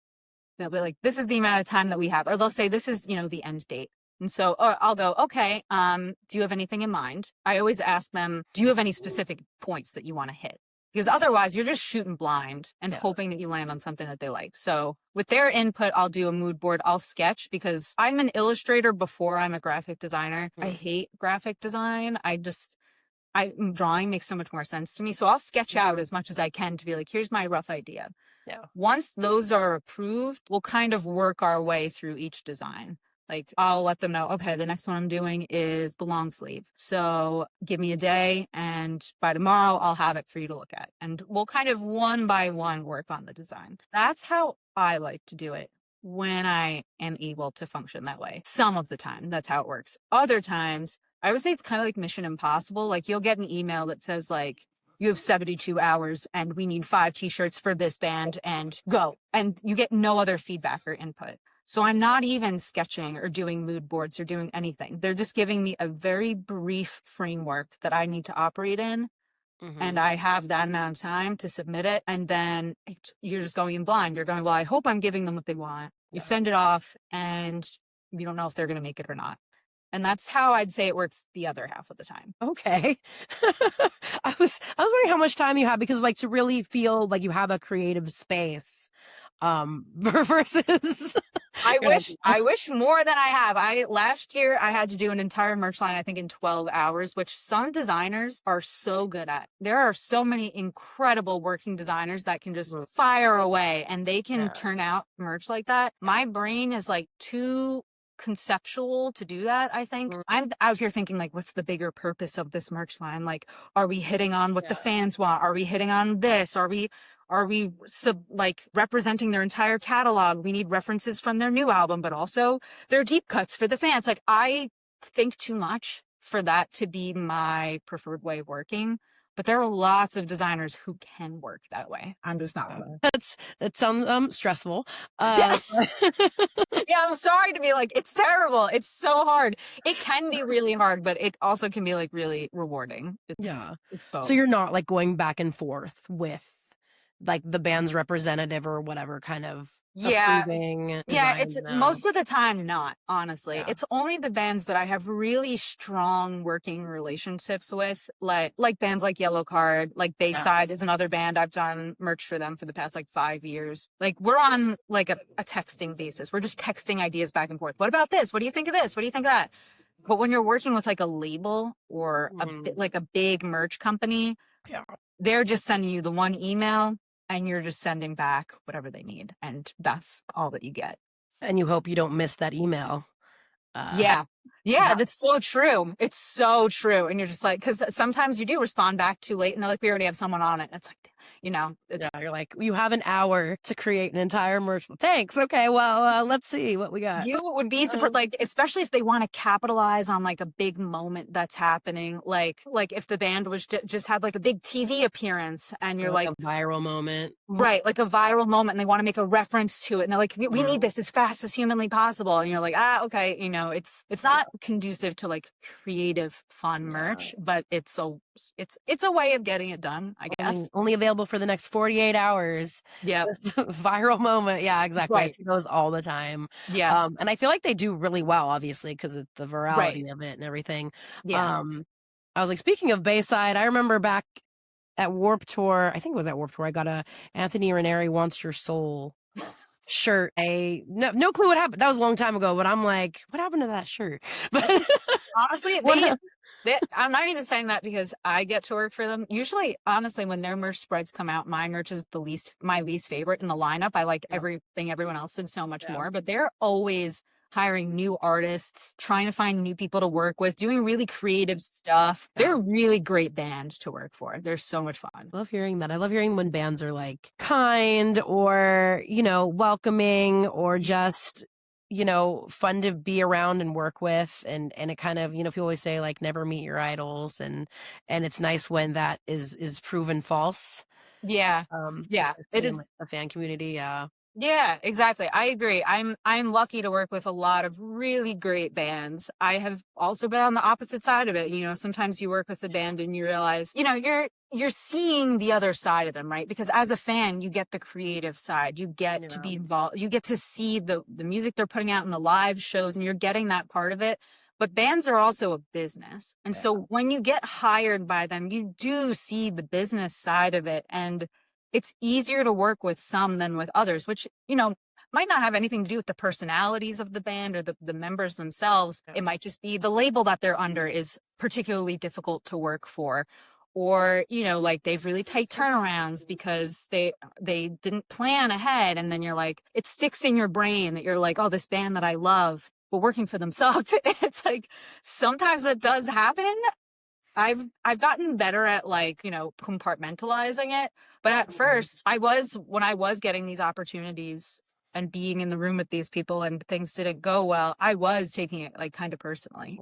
B: They'll be like, this is the amount of time that we have. Or they'll say, this is, you know, the end date. And so I'll go, okay, do you have anything in mind? I always ask them, do you have any specific points that you want to hit? because otherwise you're just shooting blind and hoping that you land on something that they like. So with their input, I'll do a mood board. I'll sketch, because I'm an illustrator before I'm a graphic designer. I hate graphic design. Drawing makes so much more sense to me. So I'll sketch out as much as I can to be like, here's my rough idea.
A: Yeah.
B: Once those are approved, we'll kind of work our way through each design. Like, I'll let them know, okay, the next one I'm doing is the long sleeve. So give me a day, and by tomorrow I'll have it for you to look at. And we'll kind of one by one work on the design. That's how I like to do it when I am able to function that way. Some of the time, that's how it works. Other times, I would say it's kind of like Mission Impossible. Like, you'll get an email that says like, you have 72 hours and we need 5 t-shirts for this band, and go. And you get no other feedback or input. So I'm not even sketching or doing mood boards or doing anything. They're just giving me a very brief framework that I need to operate in. And I have that amount of time to submit it. And then you're just going in blind. You're going, well, I hope I'm giving them what they want. You send it off and you don't know if they're going to make it or not. And that's how I'd say it works the other half of the time.
A: Okay. I was wondering how much time you have, because like to really feel like you have a creative space versus
B: I wish more than I have. Last year I had to do an entire merch line, I think in 12 hours, which some designers are so good at. There are so many incredible working designers that can just fire away and they can turn out merch like that. My brain is like too conceptual to do that. I think I'm out here thinking like, what's the bigger purpose of this merch line? Like, are we hitting on what the fans want? Are we hitting on this? Are we representing their entire catalog? We need references from their new album, but also their deep cuts for the fans. Like, I think too much for that to be my preferred way of working. But there are lots of designers who can work that way. I'm just not one.
A: That sounds stressful.
B: Yes. Yeah, I'm sorry to be like, it's terrible. It's so hard. It can be really hard, but it also can be like really rewarding. It's both.
A: So you're not like going back and forth with like the band's representative or whatever kind of approving design,
B: it's most of the time not, honestly. It's only the bands that I have really strong working relationships with, like bands like Yellow Card, like Bayside is another band. I've done merch for them for the past like 5 years. Like, we're on like a texting basis. We're just texting ideas back and forth. What about this? What do you think of this? What do you think of that? But when you're working with like a label or like a big merch company, they're just sending you the one email and you're just sending back whatever they need. And that's all that you get.
A: And you hope you don't miss that email.
B: That's so true. It's so true. And you're just like, because sometimes you do respond back too late and they're like, we already have someone on it. And it's like,
A: you're like, you have an hour to create an entire merch. Thanks. Okay, well, let's see what we got.
B: You would be surprised, like, especially if they want to capitalize on like a big moment that's happening. Like if the band was just had like a big TV appearance and you're like
A: a viral moment.
B: Right. Like a viral moment, and they want to make a reference to it. And they're like, we need this as fast as humanly possible. And you're like, okay. It's not conducive to like creative, fun merch, but it's a way of getting it done, I guess.
A: Only available for the next 48 hours.
B: Yeah.
A: Viral moment. Yeah, exactly.
B: Right.
A: I see those all the time.
B: Yeah.
A: And I feel like they do really well, obviously, because of the virality of it and everything.
B: Yeah.
A: I was like, speaking of Bayside, I remember back at Warped Tour, I think it was at Warped Tour, I got a Anthony Ranieri Wants Your Soul shirt. No clue what happened. That was a long time ago, but I'm like, what happened to that shirt? But
B: honestly, I'm not even saying that because I get to work for them. Usually, honestly, when their merch spreads come out, my merch is my least favorite in the lineup. I like everything everyone else did so much more, but they're always hiring new artists, trying to find new people to work with, doing really creative stuff. They're a really great band to work for. They're so much fun.
A: I love hearing that. I love hearing when bands are like kind or, welcoming or just, fun to be around and work with. And it kind of, people always say like never meet your idols. And it's nice when that is proven false.
B: Yeah. It is
A: like the fan community.
B: Yeah, exactly. I agree. I'm lucky to work with a lot of really great bands. I have also been on the opposite side of it. Sometimes you work with a band and you realize, you're seeing the other side of them, right? Because as a fan, you get the creative side. You get to be involved. You get to see the music they're putting out in the live shows, and you're getting that part of it. But bands are also a business. And
A: Yeah.
B: so when you get hired by them, you do see the business side of it. And it's easier to work with some than with others, which, might not have anything to do with the personalities of the band or the members themselves.
A: Yeah.
B: It might just be the label that they're under is particularly difficult to work for. Or, like they've really tight turnarounds because they didn't plan ahead. And then you're like, it sticks in your brain that you're like, oh, this band that I love, but working for themselves. It's like, sometimes that does happen. I've gotten better at compartmentalizing it. But at first when I was getting these opportunities and being in the room with these people and things didn't go well, I was taking it like kind of personally.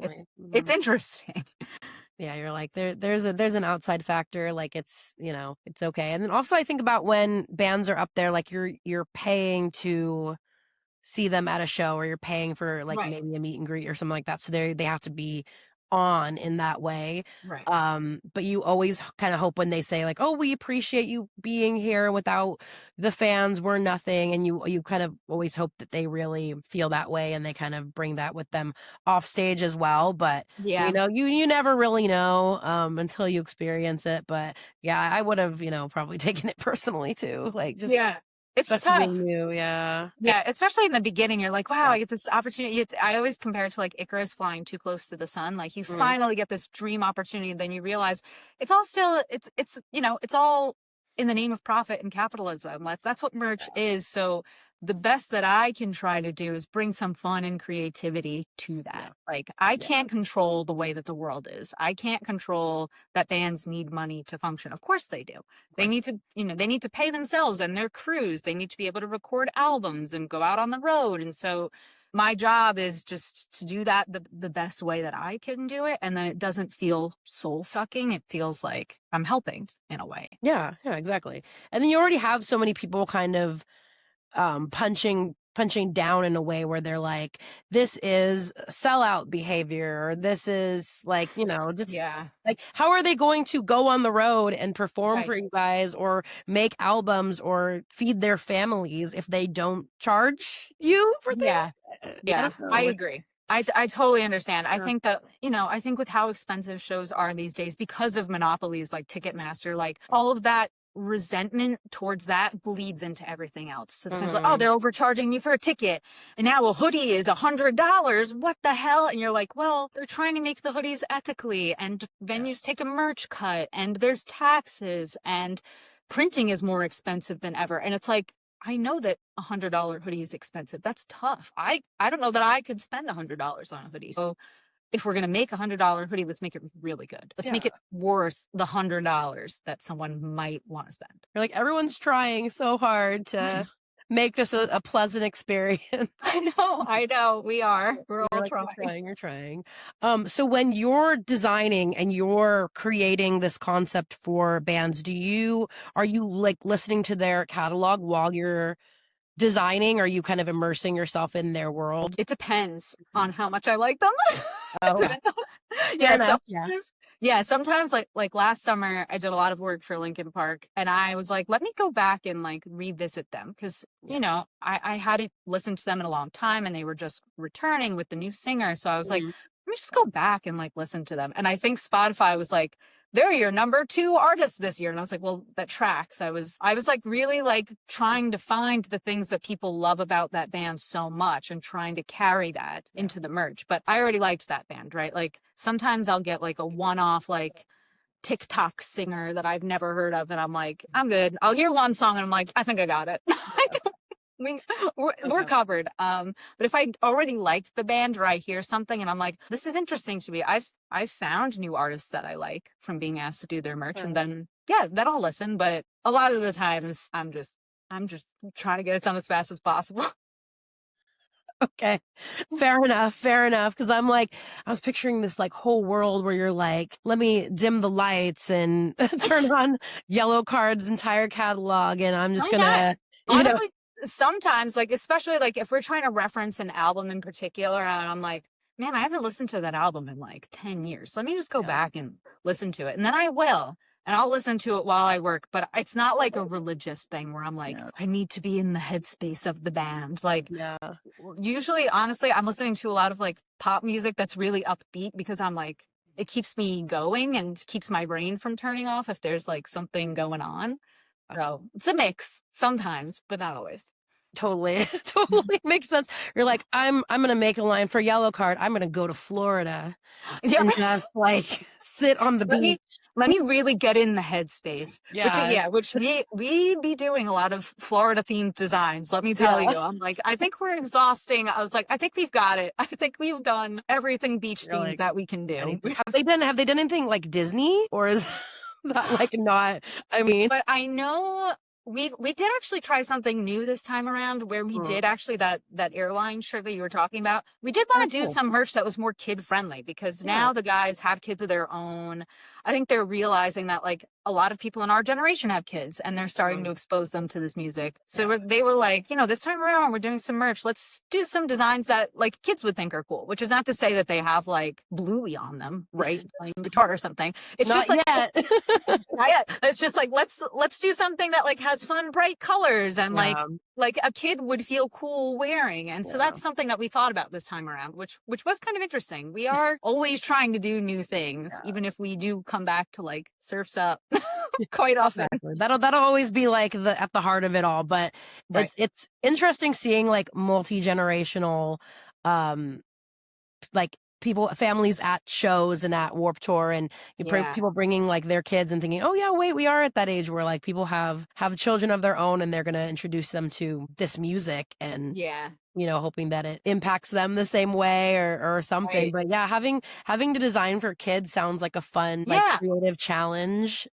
B: It's interesting.
A: Yeah, you're like there's an outside factor, like it's it's okay. And then also I think about when bands are up there, like you're paying to see them at a show, or you're paying for like maybe a meet and greet or something like that, so they have to be on in that way.
B: Right.
A: But you always kind of hope when they say like, oh, we appreciate you being here, without the fans we're nothing, and you kind of always hope that they really feel that way and they kind of bring that with them off stage as well. But you never really know until you experience it. But yeah, I would have probably taken it personally too, like just
B: it's
A: tough. Being new. Yeah,
B: especially in the beginning, you're like, wow, I get this opportunity. I always compare it to like Icarus flying too close to the sun. Like you finally get this dream opportunity, then you realize it's all still it's all in the name of profit and capitalism. Like that's what merch is. So the best that I can try to do is bring some fun and creativity to that. Like I can't control the way that the world is. I can't control that bands need money to function. Of course they do. They need to, they need to pay themselves and their crews. They need to be able to record albums and go out on the road. And so my job is just to do that the best way that I can do it. And then it doesn't feel soul sucking. It feels like I'm helping in a way.
A: Yeah, exactly. And then you already have so many people kind of punching down in a way where they're like, this is sellout behavior, or this is like, just like, how are they going to go on the road and perform for you guys, or make albums, or feed their families if they don't charge you for that?
B: I agree. I totally understand. I think that, I think with how expensive shows are these days because of monopolies like Ticketmaster, like all of that resentment towards that bleeds into everything else. So it's like, oh, they're overcharging me for a ticket, and now a hoodie is $100. What the hell? And you're like, well, they're trying to make the hoodies ethically, and venues take a merch cut, and there's taxes, and printing is more expensive than ever. And it's like, I know that $100 hoodie is expensive. That's tough. I don't know that I could spend $100 on a hoodie. So if we're going to make a $100 hoodie, let's make it really good. Let's make it worth the $100 that someone might want to spend.
A: You're like, everyone's trying so hard to make this a pleasant experience.
B: I know. We are. We're all trying.
A: You're trying. So when you're designing and you're creating this concept for bands, are you like listening to their catalog while you're designing? Or are you kind of immersing yourself in their world?
B: It depends on how much I like them. Sometimes like last summer I did a lot of work for Linkin Park, and I was like, let me go back and like revisit them, because I hadn't listened to them in a long time, and they were just returning with the new singer. So I was like, let me just go back and like listen to them. And I think Spotify was like, they're your number 2 artist this year. And I was like, well, that tracks. I was like really like trying to find the things that people love about that band so much and trying to carry that into the merch. But I already liked that band, right? Like sometimes I'll get like a one-off like TikTok singer that I've never heard of, and I'm like, I'm good. I'll hear one song and I'm like, I think I got it. We're covered. But if I already liked the band, or I hear something and I'm like, this is interesting to me, I've found new artists that I like from being asked to do their merch, and then then I'll listen. But a lot of the times I'm just trying to get it done as fast as possible.
A: Okay. Fair enough. Because I was picturing this like whole world where you're like, let me dim the lights and turn on Yellow Card's entire catalog, and I'm just gonna
B: honestly, sometimes, like, especially like if we're trying to reference an album in particular, and I'm like, man, I haven't listened to that album in like 10 years. Let me just go back and listen to it. And then I will. and I'll listen to it while I work, but it's not like a religious thing where I'm like,
A: Yeah.
B: I need to be in the headspace of the band. Like,
A: Yeah.
B: usually, honestly, I'm listening to a lot of like pop music that's really upbeat because I'm like, it keeps me going and keeps my brain from turning off if there's like something going on. So it's a mix sometimes, but not always.
A: Totally. Totally makes sense. You're like, I'm gonna make a line for Yellow Card. I'm gonna go to Florida
B: Yeah.
A: and just like sit on the beach.
B: Let me really get in the headspace.
A: Yeah.
B: Which we be doing a lot of Florida themed designs. Let me tell you. I'm like, I think we're exhausting. I was like, I think we've got it. I think we've done everything beach themed
A: like,
B: that we can do.
A: Have they done anything like Disney, or is that like not, I mean,
B: But I know we did actually try something new this time around where we did actually that airline shirt that you were talking about. We did want to do some merch that was more kid friendly because now the guys have kids of their own. I think they're realizing that like a lot of people in our generation have kids and they're starting to expose them to this music. So they were like, you know, this time around we're doing some merch. Let's do some designs that like kids would think are cool, which is not to say that they have like Bluey on them, right? Playing guitar or something. It's
A: not
B: just like,
A: yet.
B: not yet. It's just like, let's do something that like has fun, bright colors and like a kid would feel cool wearing. And so that's something that we thought about this time around, which was kind of interesting. We are always trying to do new things, even if we do come back to like Surf's Up quite often.
A: Exactly. That'll always be like at the heart of it all. But it's interesting seeing like multi-generational like families at shows and at Warped Tour, and people bringing like their kids and thinking, oh yeah, wait, we are at that age where like people have children of their own and they're going to introduce them to this music, and you know, hoping that it impacts them the same way or something. But yeah, having to design for kids sounds like a fun, like creative challenge.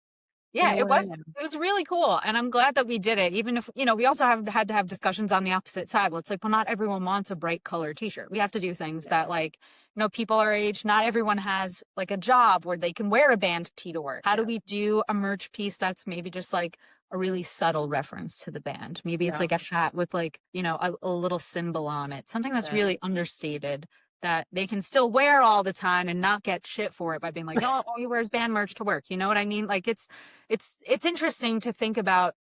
B: Yeah, it was really cool. And I'm glad that we did it. Even if, you know, we also had to have discussions on the opposite side. Well, it's like, well, not everyone wants a bright color t-shirt. We have to do things that like, you know, people our age, not everyone has like a job where they can wear a band tee to work. How do we do a merch piece that's maybe just like a really subtle reference to the band? Maybe it's like a hat with like, you know, a little symbol on it. Something that's really understated that they can still wear all the time and not get shit for it by being like, oh, all he wears band merch to work. You know what I mean? Like it's interesting to think about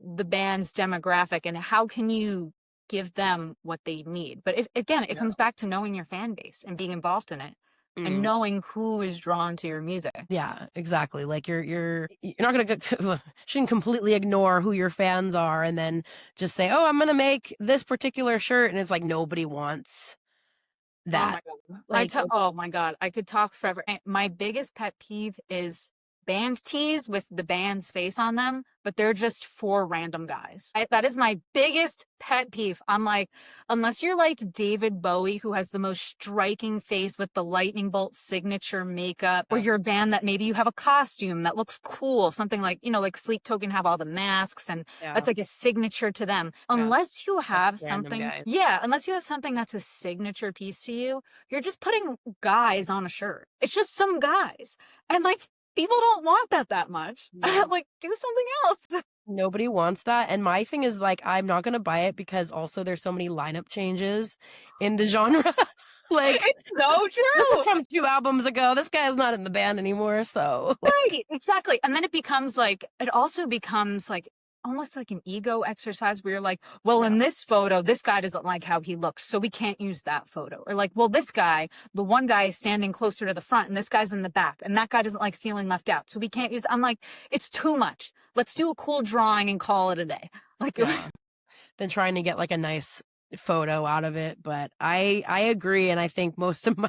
B: the band's demographic and how can you give them what they need. But it comes back to knowing your fan base and being involved in it and knowing who is drawn to your music.
A: Yeah, exactly. Like you're not gonna shouldn't completely ignore who your fans are and then just say, oh, I'm gonna make this particular shirt, and it's like nobody wants that.
B: Oh my God. I could talk forever. My biggest pet peeve is band tees with the band's face on them, but they're just 4 random guys. That is my biggest pet peeve. I'm like, unless you're like David Bowie, who has the most striking face with the lightning bolt signature makeup, or you're a band that maybe you have a costume that looks cool, something like, you know, like Sleep Token have all the masks and that's like a signature to them. Unless you have something, unless you have something that's a signature piece to you, you're just putting guys on a shirt. It's just some guys. And like, people don't want that much. Like, do something else.
A: Nobody wants that. And my thing is like, I'm not going to buy it because also there's so many lineup changes in the genre. Like,
B: it's so true.
A: This was from 2 albums ago. This guy's not in the band anymore. So
B: right, exactly. And then it also becomes like almost like an ego exercise where you're like, well, in this photo, this guy doesn't like how he looks, so we can't use that photo. Or like, well, this guy, the one guy is standing closer to the front and this guy's in the back and that guy doesn't like feeling left out, so we can't use. I'm like, it's too much. Let's do a cool drawing and call it a day. Like,
A: then trying to get like a nice photo out of it. But I agree, and I think most of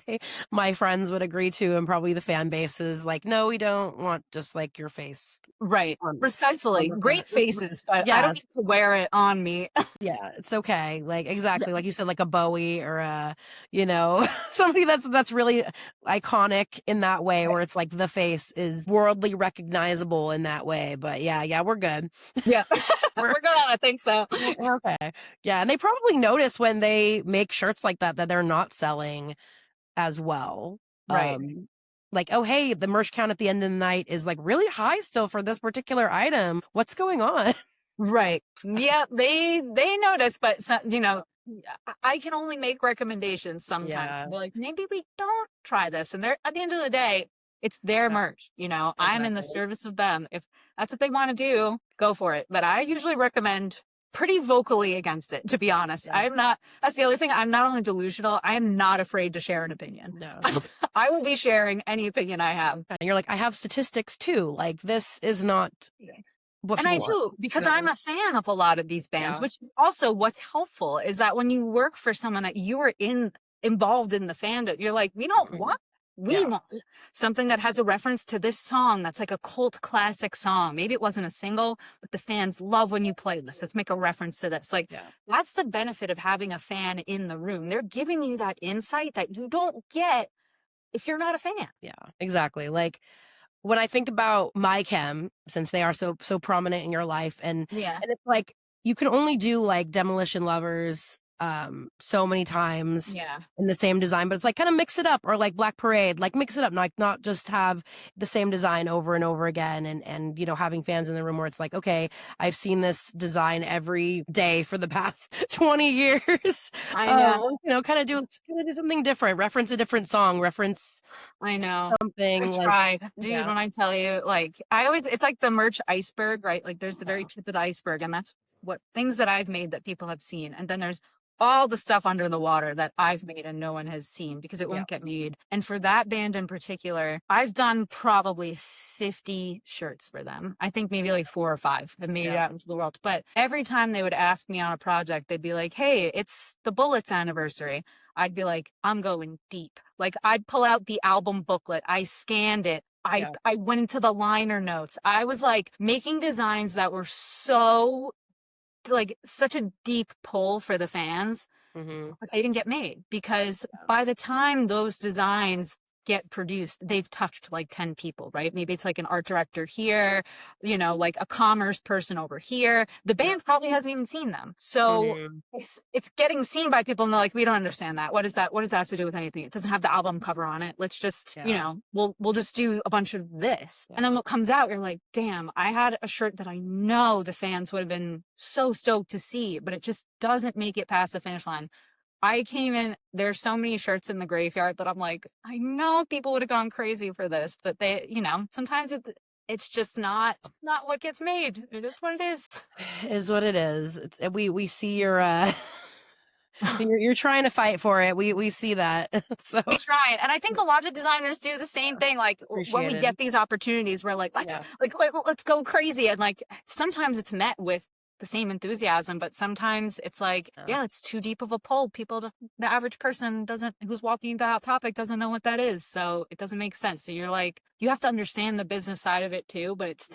A: my friends would agree too, and probably the fan base is like, no, we don't want just like your face.
B: Right. Respectfully, great faces, but I don't need to wear it on me.
A: Yeah, it's okay. Like, exactly. Like you said, like a Bowie or a, you know, somebody that's really iconic in that way, where it's like the face is worldly recognizable in that way. But yeah, we're good.
B: Yeah. We're good on, I think so.
A: Okay. Yeah. And they probably notice when they make shirts like that they're not selling as well.
B: Right.
A: Like, oh, hey, the merch count at the end of the night is like really high still for this particular item. What's going on?
B: Right. Yeah, they notice, but you know, I can only make recommendations sometimes. They're like, maybe we don't try this. And they're at the end of the day, It's their merch, you know. I'm in the
A: Exactly.
B: service of them. If that's what they want to do, go for it. But I usually recommend pretty vocally against it, to be honest.
A: Yeah.
B: That's the other thing. I'm not only delusional, I am not afraid to share an opinion.
A: No.
B: I will be sharing any opinion I have.
A: And you're like, I have statistics too. Like, this is not what
B: And I
A: people want.
B: do, because I'm a fan of a lot of these bands, which is also what's helpful is that when you work for someone that you are involved in the fandom, you're like, we don't want, we want something that has a reference to this song that's like a cult classic song. Maybe it wasn't a single, but the fans love when you play this. Let's make a reference to this. Like, that's the benefit of having a fan in the room. They're giving you that insight that you don't get if you're not a fan.
A: Yeah, exactly. Like, when I think about my chem, since they are so prominent in your life, and it's like you can only do like Demolition Lovers so many times in the same design, but it's like kind of mix it up, or like Black Parade, like mix it up, like not just have the same design over and over again, and you know, having fans in the room where it's like, okay, I've seen this design every day for the past 20 years.
B: I know.
A: You know, kind of do something different, reference a different song, reference something.
B: I tried. Dude, when I tell you, like, it's like the merch iceberg, right? Like, there's the very tip of the iceberg, and that's what things that I've made that people have seen. And then there's all the stuff under the water that I've made and no one has seen because it won't get made. And for that band in particular, I've done probably 50 shirts for them. I think maybe like 4 or 5 have made it out into the world. But every time they would ask me on a project, they'd be like, hey, it's the Bullets anniversary. I'd be like, I'm going deep. Like, I'd pull out the album booklet. I scanned it. I went into the liner notes. I was like making designs that were so like such a deep pull for the fans, but they didn't get made because by the time those designs get produced, they've touched like 10 people, right? Maybe it's like an art director here, you know, like a commerce person over here. The band probably hasn't even seen them. So it's getting seen by people and they're like, we don't understand that. What does that have to do with anything? It doesn't have the album cover on it. Let's just, you know, we'll just do a bunch of this. And then what comes out, you're like, damn, I had a shirt that I know the fans would have been so stoked to see, but it just doesn't make it past the finish line. I came in, there's so many shirts in the graveyard that I'm like, I know people would have gone crazy for this, but they, you know, sometimes it's just not what gets made. It is what it is.
A: It is what it is. We see your you're trying to fight for it. We see that. So
B: we try, and I think a lot of designers do the same thing. Like when we get these opportunities, we're like, let's go crazy, and like sometimes it's met with the same enthusiasm, but sometimes it's like, it's too deep of a pull. The average person who's walking into Hot Topic doesn't know what that is. So it doesn't make sense. So you're like, you have to understand the business side of it too, but it's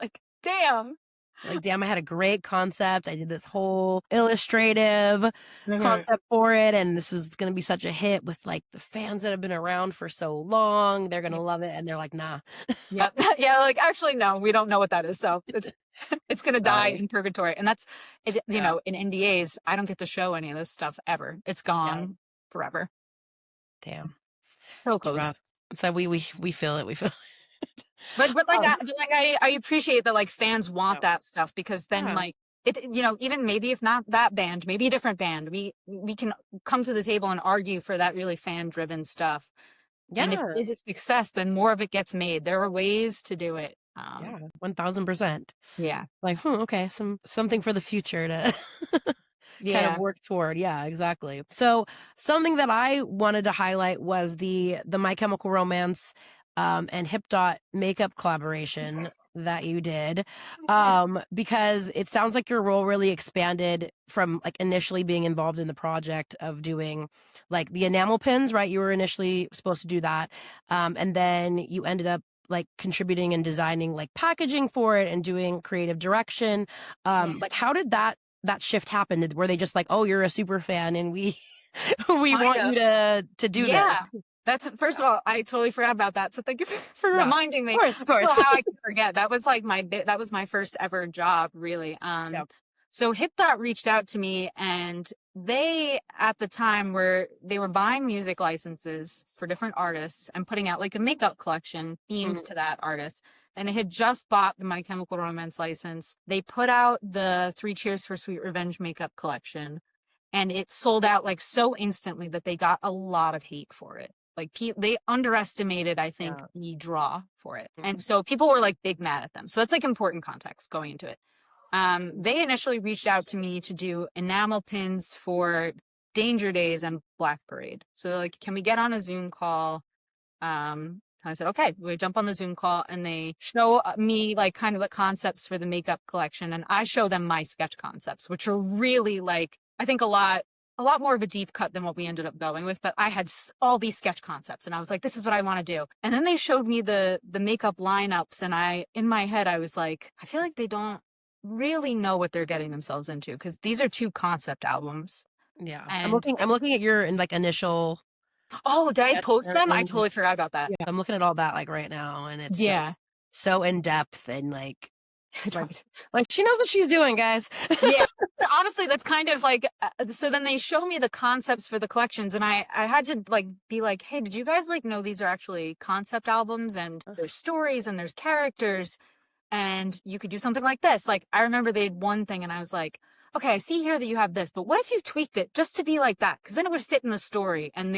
B: like, damn.
A: Like, damn, I had a great concept. I did this whole illustrative concept for it, and this was going to be such a hit with like the fans that have been around for so long. They're going to love it, and they're like, nah.
B: Yeah, like, actually, no, we don't know what that is. So it's going to die in purgatory. And that's, you know, in NDAs, I don't get to show any of this stuff ever. It's gone forever.
A: Damn.
B: So close.
A: So we feel it. We feel it.
B: But I appreciate that like fans want that stuff, because then like it, you know, even maybe if not that band, maybe a different band, we can come to the table and argue for that really fan driven stuff. And if it is a success, then more of it gets made. There are ways to do it.
A: 1000%.
B: Yeah.
A: Like, okay, something for the future to kind of work toward. Yeah, exactly. So something that I wanted to highlight was the My Chemical Romance and Hip Dot makeup collaboration that you did, because it sounds like your role really expanded from like initially being involved in the project of doing like the enamel pins, right? You were initially supposed to do that, and then you ended up like contributing and designing like packaging for it and doing creative direction. Like, how did that shift happen? Were they just like, oh, you're a super fan and we want you to do this?
B: That's, first of all, I totally forgot about that. So thank you for reminding me.
A: Of course.
B: How I could forget. That was like that was my first ever job, really. So HipDot reached out to me, and they, at the time, they were buying music licenses for different artists and putting out like a makeup collection themed to that artist. And it had just bought the My Chemical Romance license. They put out the 3 Cheers for Sweet Revenge makeup collection, and it sold out like so instantly that they got a lot of hate for it. Like they underestimated, I think, the draw for it. And so people were like big mad at them. So that's like important context going into it. They initially reached out to me to do enamel pins for Danger Days and Black Parade. So they're like, can we get on a Zoom call? I said, okay, we jump on the Zoom call, and they show me like kind of the concepts for the makeup collection. And I show them my sketch concepts, which are really like, I think a lot more of a deep cut than what we ended up going with. But I had all these sketch concepts, and I was like, this is what I want to do. And then they showed me the makeup lineups. And in my head, I was like, I feel like they don't really know what they're getting themselves into, because these are 2 concept albums.
A: Yeah.
B: And
A: I'm looking at your like initial.
B: Oh, did I post them? I totally forgot about that.
A: Yeah, I'm looking at all that like right now, and it's so in depth and like she knows what she's doing, guys.
B: Yeah, honestly, that's kind of like. So then they show me the concepts for the collections, and I had to like be like, hey, did you guys like know these are actually concept albums, and there's stories and there's characters, and you could do something like this. Like I remember they had one thing, and I was like, okay, I see here that you have this, but what if you tweaked it just to be like that? Because then it would fit in the story. And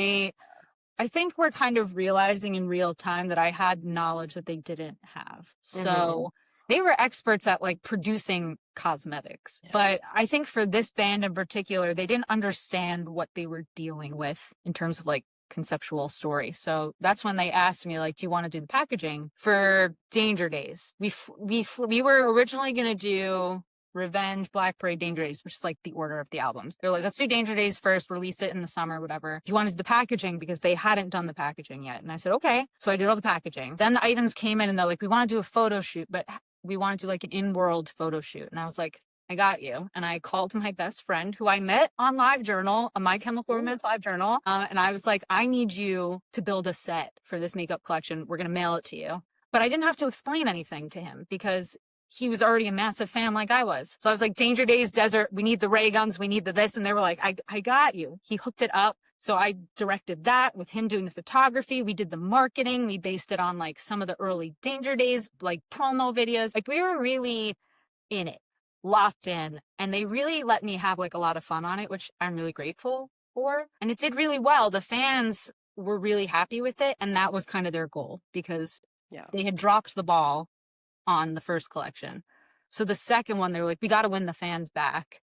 B: I think we're kind of realizing in real time that I had knowledge that they didn't have. So they were experts at like producing cosmetics. Yeah. But I think for this band in particular, they didn't understand what they were dealing with in terms of like conceptual story. So that's when they asked me, like, do you want to do the packaging for Danger Days? We were originally going to do Revenge, Black Parade, Danger Days, which is like the order of the albums. They're like, let's do Danger Days first, release it in the summer, whatever. Do you want to do the packaging? Because they hadn't done the packaging yet. And I said, okay. So I did all the packaging. Then the items came in, and they're like, we want to do a photo shoot, but we want to do like an in-world photo shoot. And I was like, I got you. And I called my best friend, who I met on LiveJournal, on My Chemical Romance LiveJournal. And I was like, I need you to build a set for this makeup collection. We're going to mail it to you. But I didn't have to explain anything to him, because he was already a massive fan like I was. So I was like, Danger Days, Desert, we need the ray guns, we need the this. And they were like, I got you. He hooked it up. So I directed that with him doing the photography. We did the marketing. We based it on like some of the early Danger Days, like promo videos. Like we were really in it, locked in. And they really let me have like a lot of fun on it, which I'm really grateful for. And it did really well. The fans were really happy with it. And that was kind of their goal, because they had dropped the ball on the first collection. So the second one, they were like, we got to win the fans back.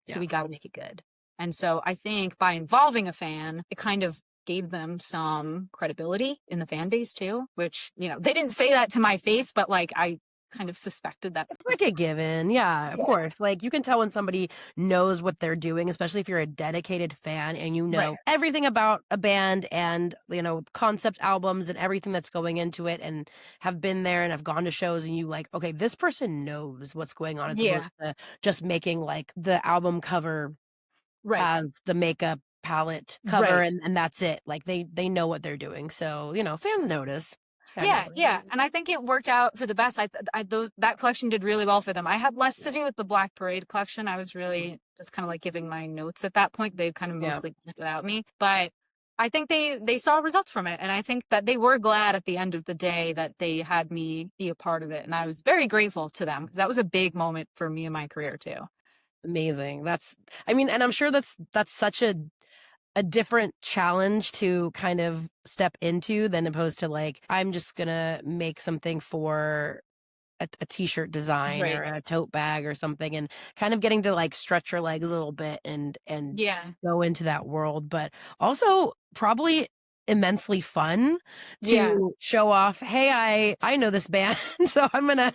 B: So we got to make it good. And so I think by involving a fan, it kind of gave them some credibility in the fan base too, which, you know, they didn't say that to my face, but like I kind of suspected that.
A: It's like a given. Yeah, of course. Like you can tell when somebody knows what they're doing, especially if you're a dedicated fan and you know everything about a band and, you know, concept albums and everything that's going into it, and have been there and have gone to shows, and you like, okay, this person knows what's going on. It's opposed to just making like the album cover as the makeup palette cover and that's it. Like they know what they're doing. So, you know, fans notice.
B: Yeah. And I think it worked out for the best. That collection did really well for them. I had less to do with the Black Parade collection. I was really just kind of like giving my notes at that point. They kind of mostly did without me. But I think they saw results from it. And I think that they were glad at the end of the day that they had me be a part of it. And I was very grateful to them, because that was a big moment for me in my career too.
A: Amazing. And I'm sure that's such a different challenge to kind of step into than opposed to like, I'm just gonna make something for a t-shirt design or a tote bag or something, and kind of getting to like stretch your legs a little bit and go into that world, but also probably immensely fun to show off, hey, I know this band, so I'm gonna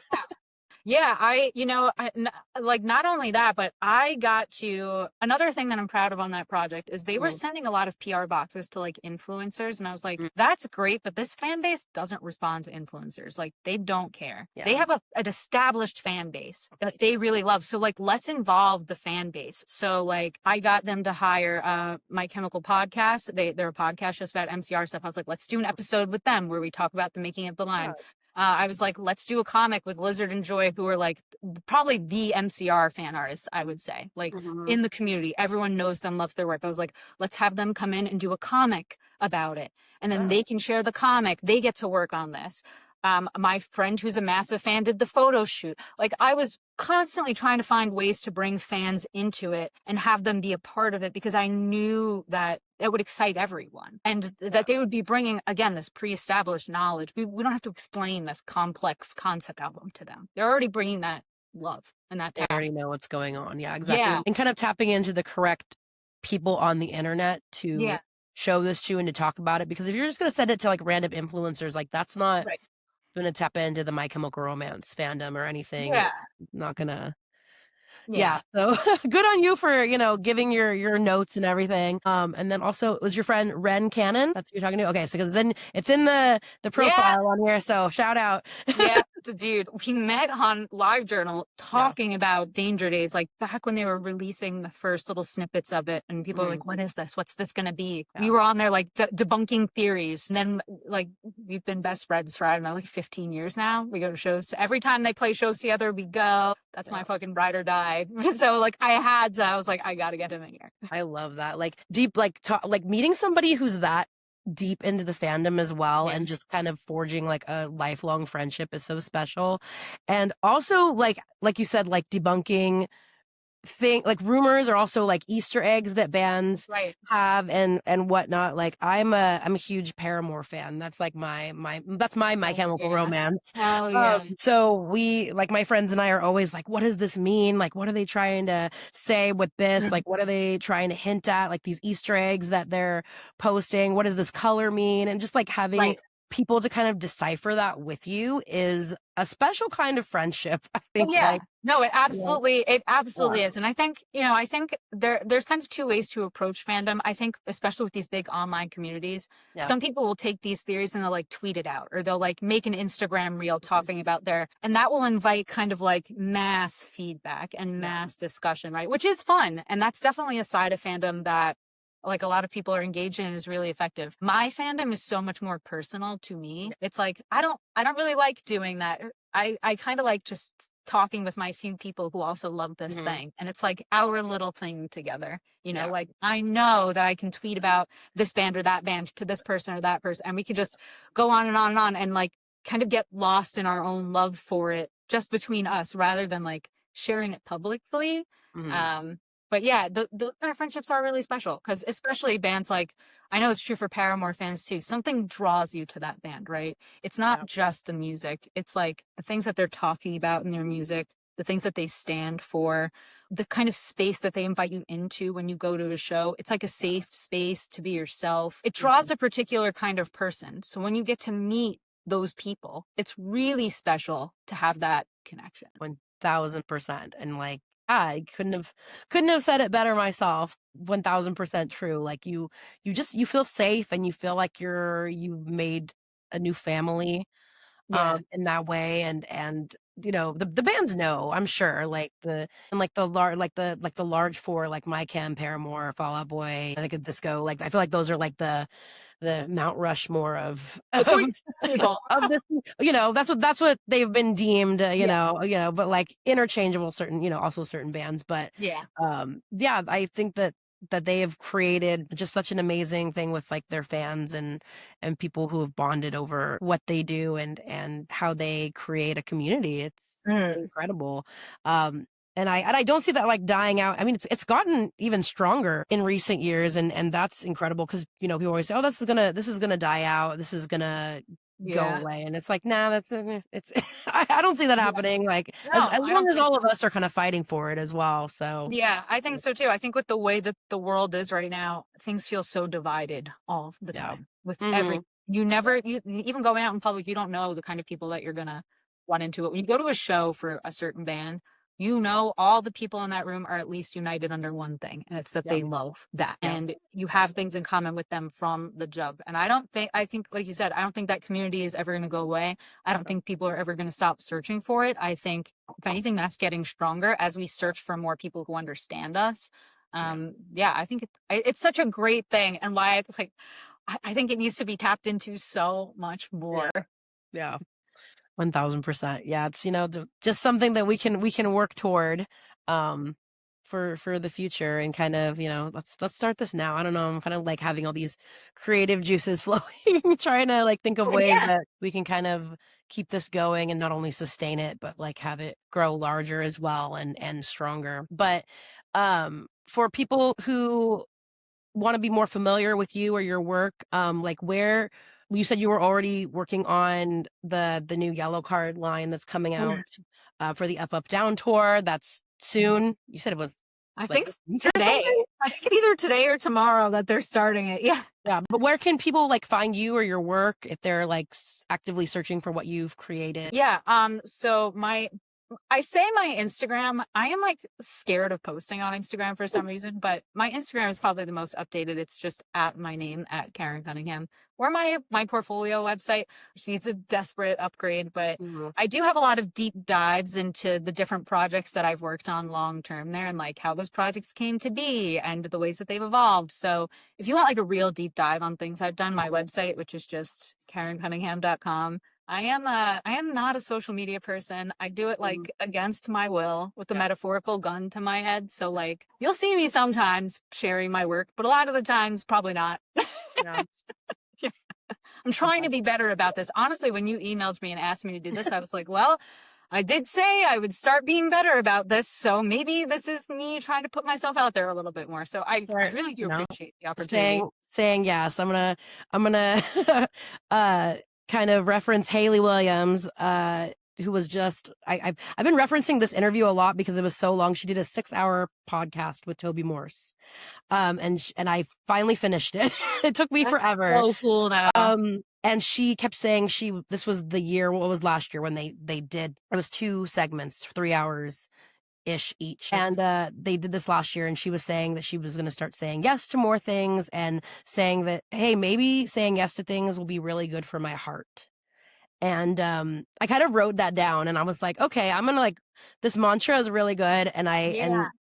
B: not only that, but I got to, another thing that I'm proud of on that project is they were sending a lot of PR boxes to like influencers. And I was like, that's great, but this fan base doesn't respond to influencers. Like they don't care. Yeah. They have an established fan base that they really love. So like, let's involve the fan base. So like I got them to hire My Chemical podcast. They're a podcast just about MCR stuff. I was like, let's do an episode with them where we talk about the making of the line. Yeah. I was like, let's do a comic with Lizard and Joy, who are like probably the MCR fan artists, I would say, like in the community. Everyone knows them, loves their work. I was like, let's have them come in and do a comic about it. And then they can share the comic. They get to work on this. My friend who's a massive fan did the photo shoot. Like, I was constantly trying to find ways to bring fans into it and have them be a part of it, because I knew that it would excite everyone, and that they would be bringing, again, this pre-established knowledge. We don't have to explain this complex concept album to them. They're already bringing that love and that
A: They already
B: passion.
A: know what's going on. Yeah, exactly.
B: Yeah.
A: And kind of tapping into the correct people on the internet to
B: Yeah.
A: show this to and to talk about it. Because if you're just going to send it to like random influencers, like that's not
B: Right.
A: going to tap into the My Chemical Romance fandom or anything.
B: Yeah.
A: It's not going to.
B: Yeah.
A: So good on you for, giving your notes and everything. And then also, was your friend Ren Cannon? That's who you're talking to? Okay, so because then it's in the profile on here, so shout out.
B: Yeah, dude, we met on LiveJournal talking about Danger Days, like back when they were releasing the first little snippets of it, and people were like, "What is this? What's this gonna be?"
A: Yeah.
B: We were on there like debunking theories, and then like we've been best friends for, I don't know, like 15 years now. We go to shows. Every time they play shows together, we go. That's my fucking ride or die. So like I was like, I gotta get him in here.
A: I love that. Like deep, like meeting somebody who's that deep into the fandom as well, and just kind of forging like a lifelong friendship is so special. And also like you said, like debunking like rumors, or also like Easter eggs that bands have and whatnot. Like I'm a huge Paramore fan. That's like my My Chemical Romance.
B: Oh yeah.
A: So we, like, my friends and I are always like, what does this mean? Like, what are they trying to say with this? Like, what are they trying to hint at? Like these Easter eggs that they're posting, what does this color mean? And just like having people to kind of decipher that with you is a special kind of friendship, I think.
B: No, it absolutely is. And I think, there's kind of two ways to approach fandom. I think, especially with these big online communities, some people will take these theories and they'll like tweet it out, or they'll like make an Instagram reel talking about and that will invite kind of like mass feedback and mass discussion, right? Which is fun. And that's definitely a side of fandom that like a lot of people are engaged in and is really effective. My fandom is so much more personal to me. It's like, I don't really like doing that. I kind of like just talking with my few people who also love this thing. And it's like our little thing together, like I know that I can tweet about this band or that band to this person or that person. And we can just go on and on and on and like kind of get lost in our own love for it just between us, rather than like sharing it publicly. But yeah, those kind of friendships are really special, because especially bands like, I know it's true for Paramore fans too, something draws you to that band, right? It's not just the music. It's like the things that they're talking about in their music, the things that they stand for, the kind of space that they invite you into when you go to a show. It's like a safe space to be yourself. It draws a particular kind of person. So when you get to meet those people, it's really special to have that connection.
A: 1000%. And like, I couldn't have said it better myself. 1000% true. Like you feel safe, and you feel like you've made a new family in that way. And the bands know, I'm sure, like the large four, like My Chem, Paramore, Fall Out Boy, I think of Disco, like I feel like those are like the Mount Rushmore of this, that's what they've been deemed, but like interchangeable certain, also certain bands. But I think that they have created just such an amazing thing with like their fans and people who have bonded over what they do and how they create a community. It's incredible. And I don't see that like dying out. I mean, it's gotten even stronger in recent years, and that's incredible, because people always say, "Oh, this is gonna die out. This is gonna go away," and it's like, nah, it's. I don't see that happening. Like as long as all of us are kind of fighting for it as well. So
B: yeah, I think so too. I think with the way that the world is right now, things feel so divided all the time. With you even going out in public, you don't know the kind of people that you're gonna run into. It when you go to a show for a certain band, all the people in that room are at least united under one thing, and it's that they love that. And you have things in common with them from the jump. And I think, like you said, I don't think that community is ever going to go away. I don't think people are ever going to stop searching for it. I think, if anything, that's getting stronger as we search for more people who understand us. I think it's such a great thing, and why I think it needs to be tapped into so much more.
A: Yeah. 1000%. Yeah, it's just something that we can work toward, for the future and kind of, let's start this now. I don't know. I'm kind of like having all these creative juices flowing, trying to like think of ways
B: Yeah.
A: that we can kind of keep this going and not only sustain it, but like have it grow larger as well and stronger. But for people who want to be more familiar with you or your work, like where you said you were already working on the new Yellow Card line that's coming out for the Up Up Down tour. That's soon. You said it was
B: I
A: like
B: think today. I think it's either today or tomorrow that they're starting it. Yeah.
A: Yeah, but where can people like find you or your work if they're like actively searching for what you've created?
B: Yeah. So I say my Instagram, I am like scared of posting on Instagram for some reason, but my Instagram is probably the most updated. It's just at my name at Kerin Cunningham, or my portfolio website, which needs a desperate upgrade. But I do have a lot of deep dives into the different projects that I've worked on long term there and like how those projects came to be and the ways that they've evolved. So if you want like a real deep dive on things I've done, my website, which is just KerinCunningham.com. I am not a social media person. I do it like against my will with a metaphorical gun to my head. So like you'll see me sometimes sharing my work, but a lot of the times probably not.
A: Yeah.
B: I'm trying to be better about this. Honestly, when you emailed me and asked me to do this, I was like, well, I did say I would start being better about this. So maybe this is me trying to put myself out there a little bit more. So I really do appreciate the opportunity.
A: Saying yes. I'm gonna kind of reference Haley Williams, who was just I've been referencing this interview a lot because it was so long. She did a 6-hour podcast with Toby Morse, and I finally finished it. It took me forever.
B: So cool now.
A: And she kept saying this was the year. What was last year when they did? It was 2 segments, 3 hours ish each. And they did this last year, and she was saying that she was going to start saying yes to more things and saying that, hey, maybe saying yes to things will be really good for my heart. And I kind of wrote that down, and I was like, okay, I'm gonna like, this mantra is really good. And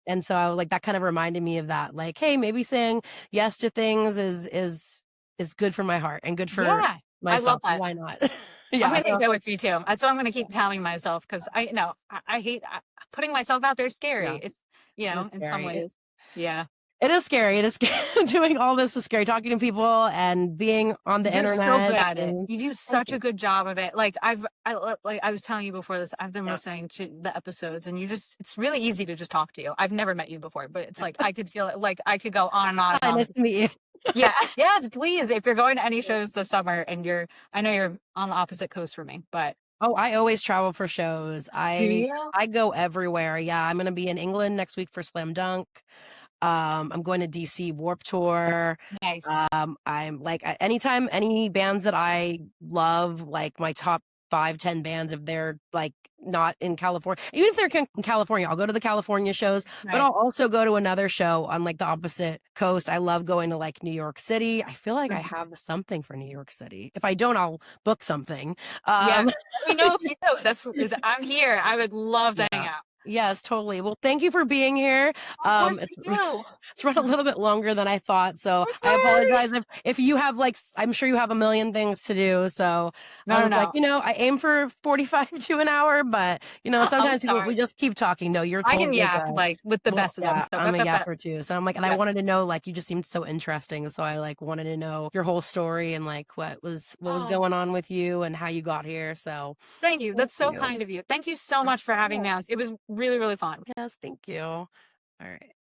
A: and so I was like, that kind of reminded me of that, like, hey, maybe saying yes to things is good for my heart and good for myself.
B: I love that.
A: Why not?
B: I'm gonna take that with you too. That's what I'm gonna keep telling myself, because I hate putting myself out there. Scary. Yeah. It's in some ways. Yeah.
A: It is scary. It is doing all this is scary. Talking to people and being on the internet.
B: You're so good at it. You do such a good job of it. Like I was telling you before this, I've been listening to the episodes, and it's really easy to just talk to you. I've never met you before, but it's like I could feel it. Like I could go on and on.
A: Nice to meet you.
B: Yeah. Yes, please. If you're going to any shows this summer, and I know you're on the opposite coast for me, but.
A: Oh, I always travel for shows. I go everywhere. Yeah, I'm gonna be in England next week for Slam Dunk. I'm going to DC Warp Tour.
B: Nice.
A: I'm like, anytime any bands that I love, like my top 5-10 bands, if they're like not in California, even if they're in California, I'll go to the California shows, but I'll also go to another show on like the opposite coast. I love going to like New York City. I feel like I have something for New York City. If I don't, I'll book something.
B: If you do. I'm here. I would love to hang out.
A: Yes, totally. Well, thank you for being here. It's run a little bit longer than I thought, so I apologize if you have like, I'm sure you have a million things to do. So I was like, I aim for 45 to an hour, but sometimes we just keep talking. No, you're totally
B: I can yap like with the best of them. So
A: I'm a yapper too. So I'm like, and I wanted to know, like, you just seemed so interesting. So I like wanted to know your whole story and like what was going on with you and how you got here. So
B: thank you. That's so kind of you. Thank you so much for having me on. It was really, really fun.
A: Yes, thank you. All right.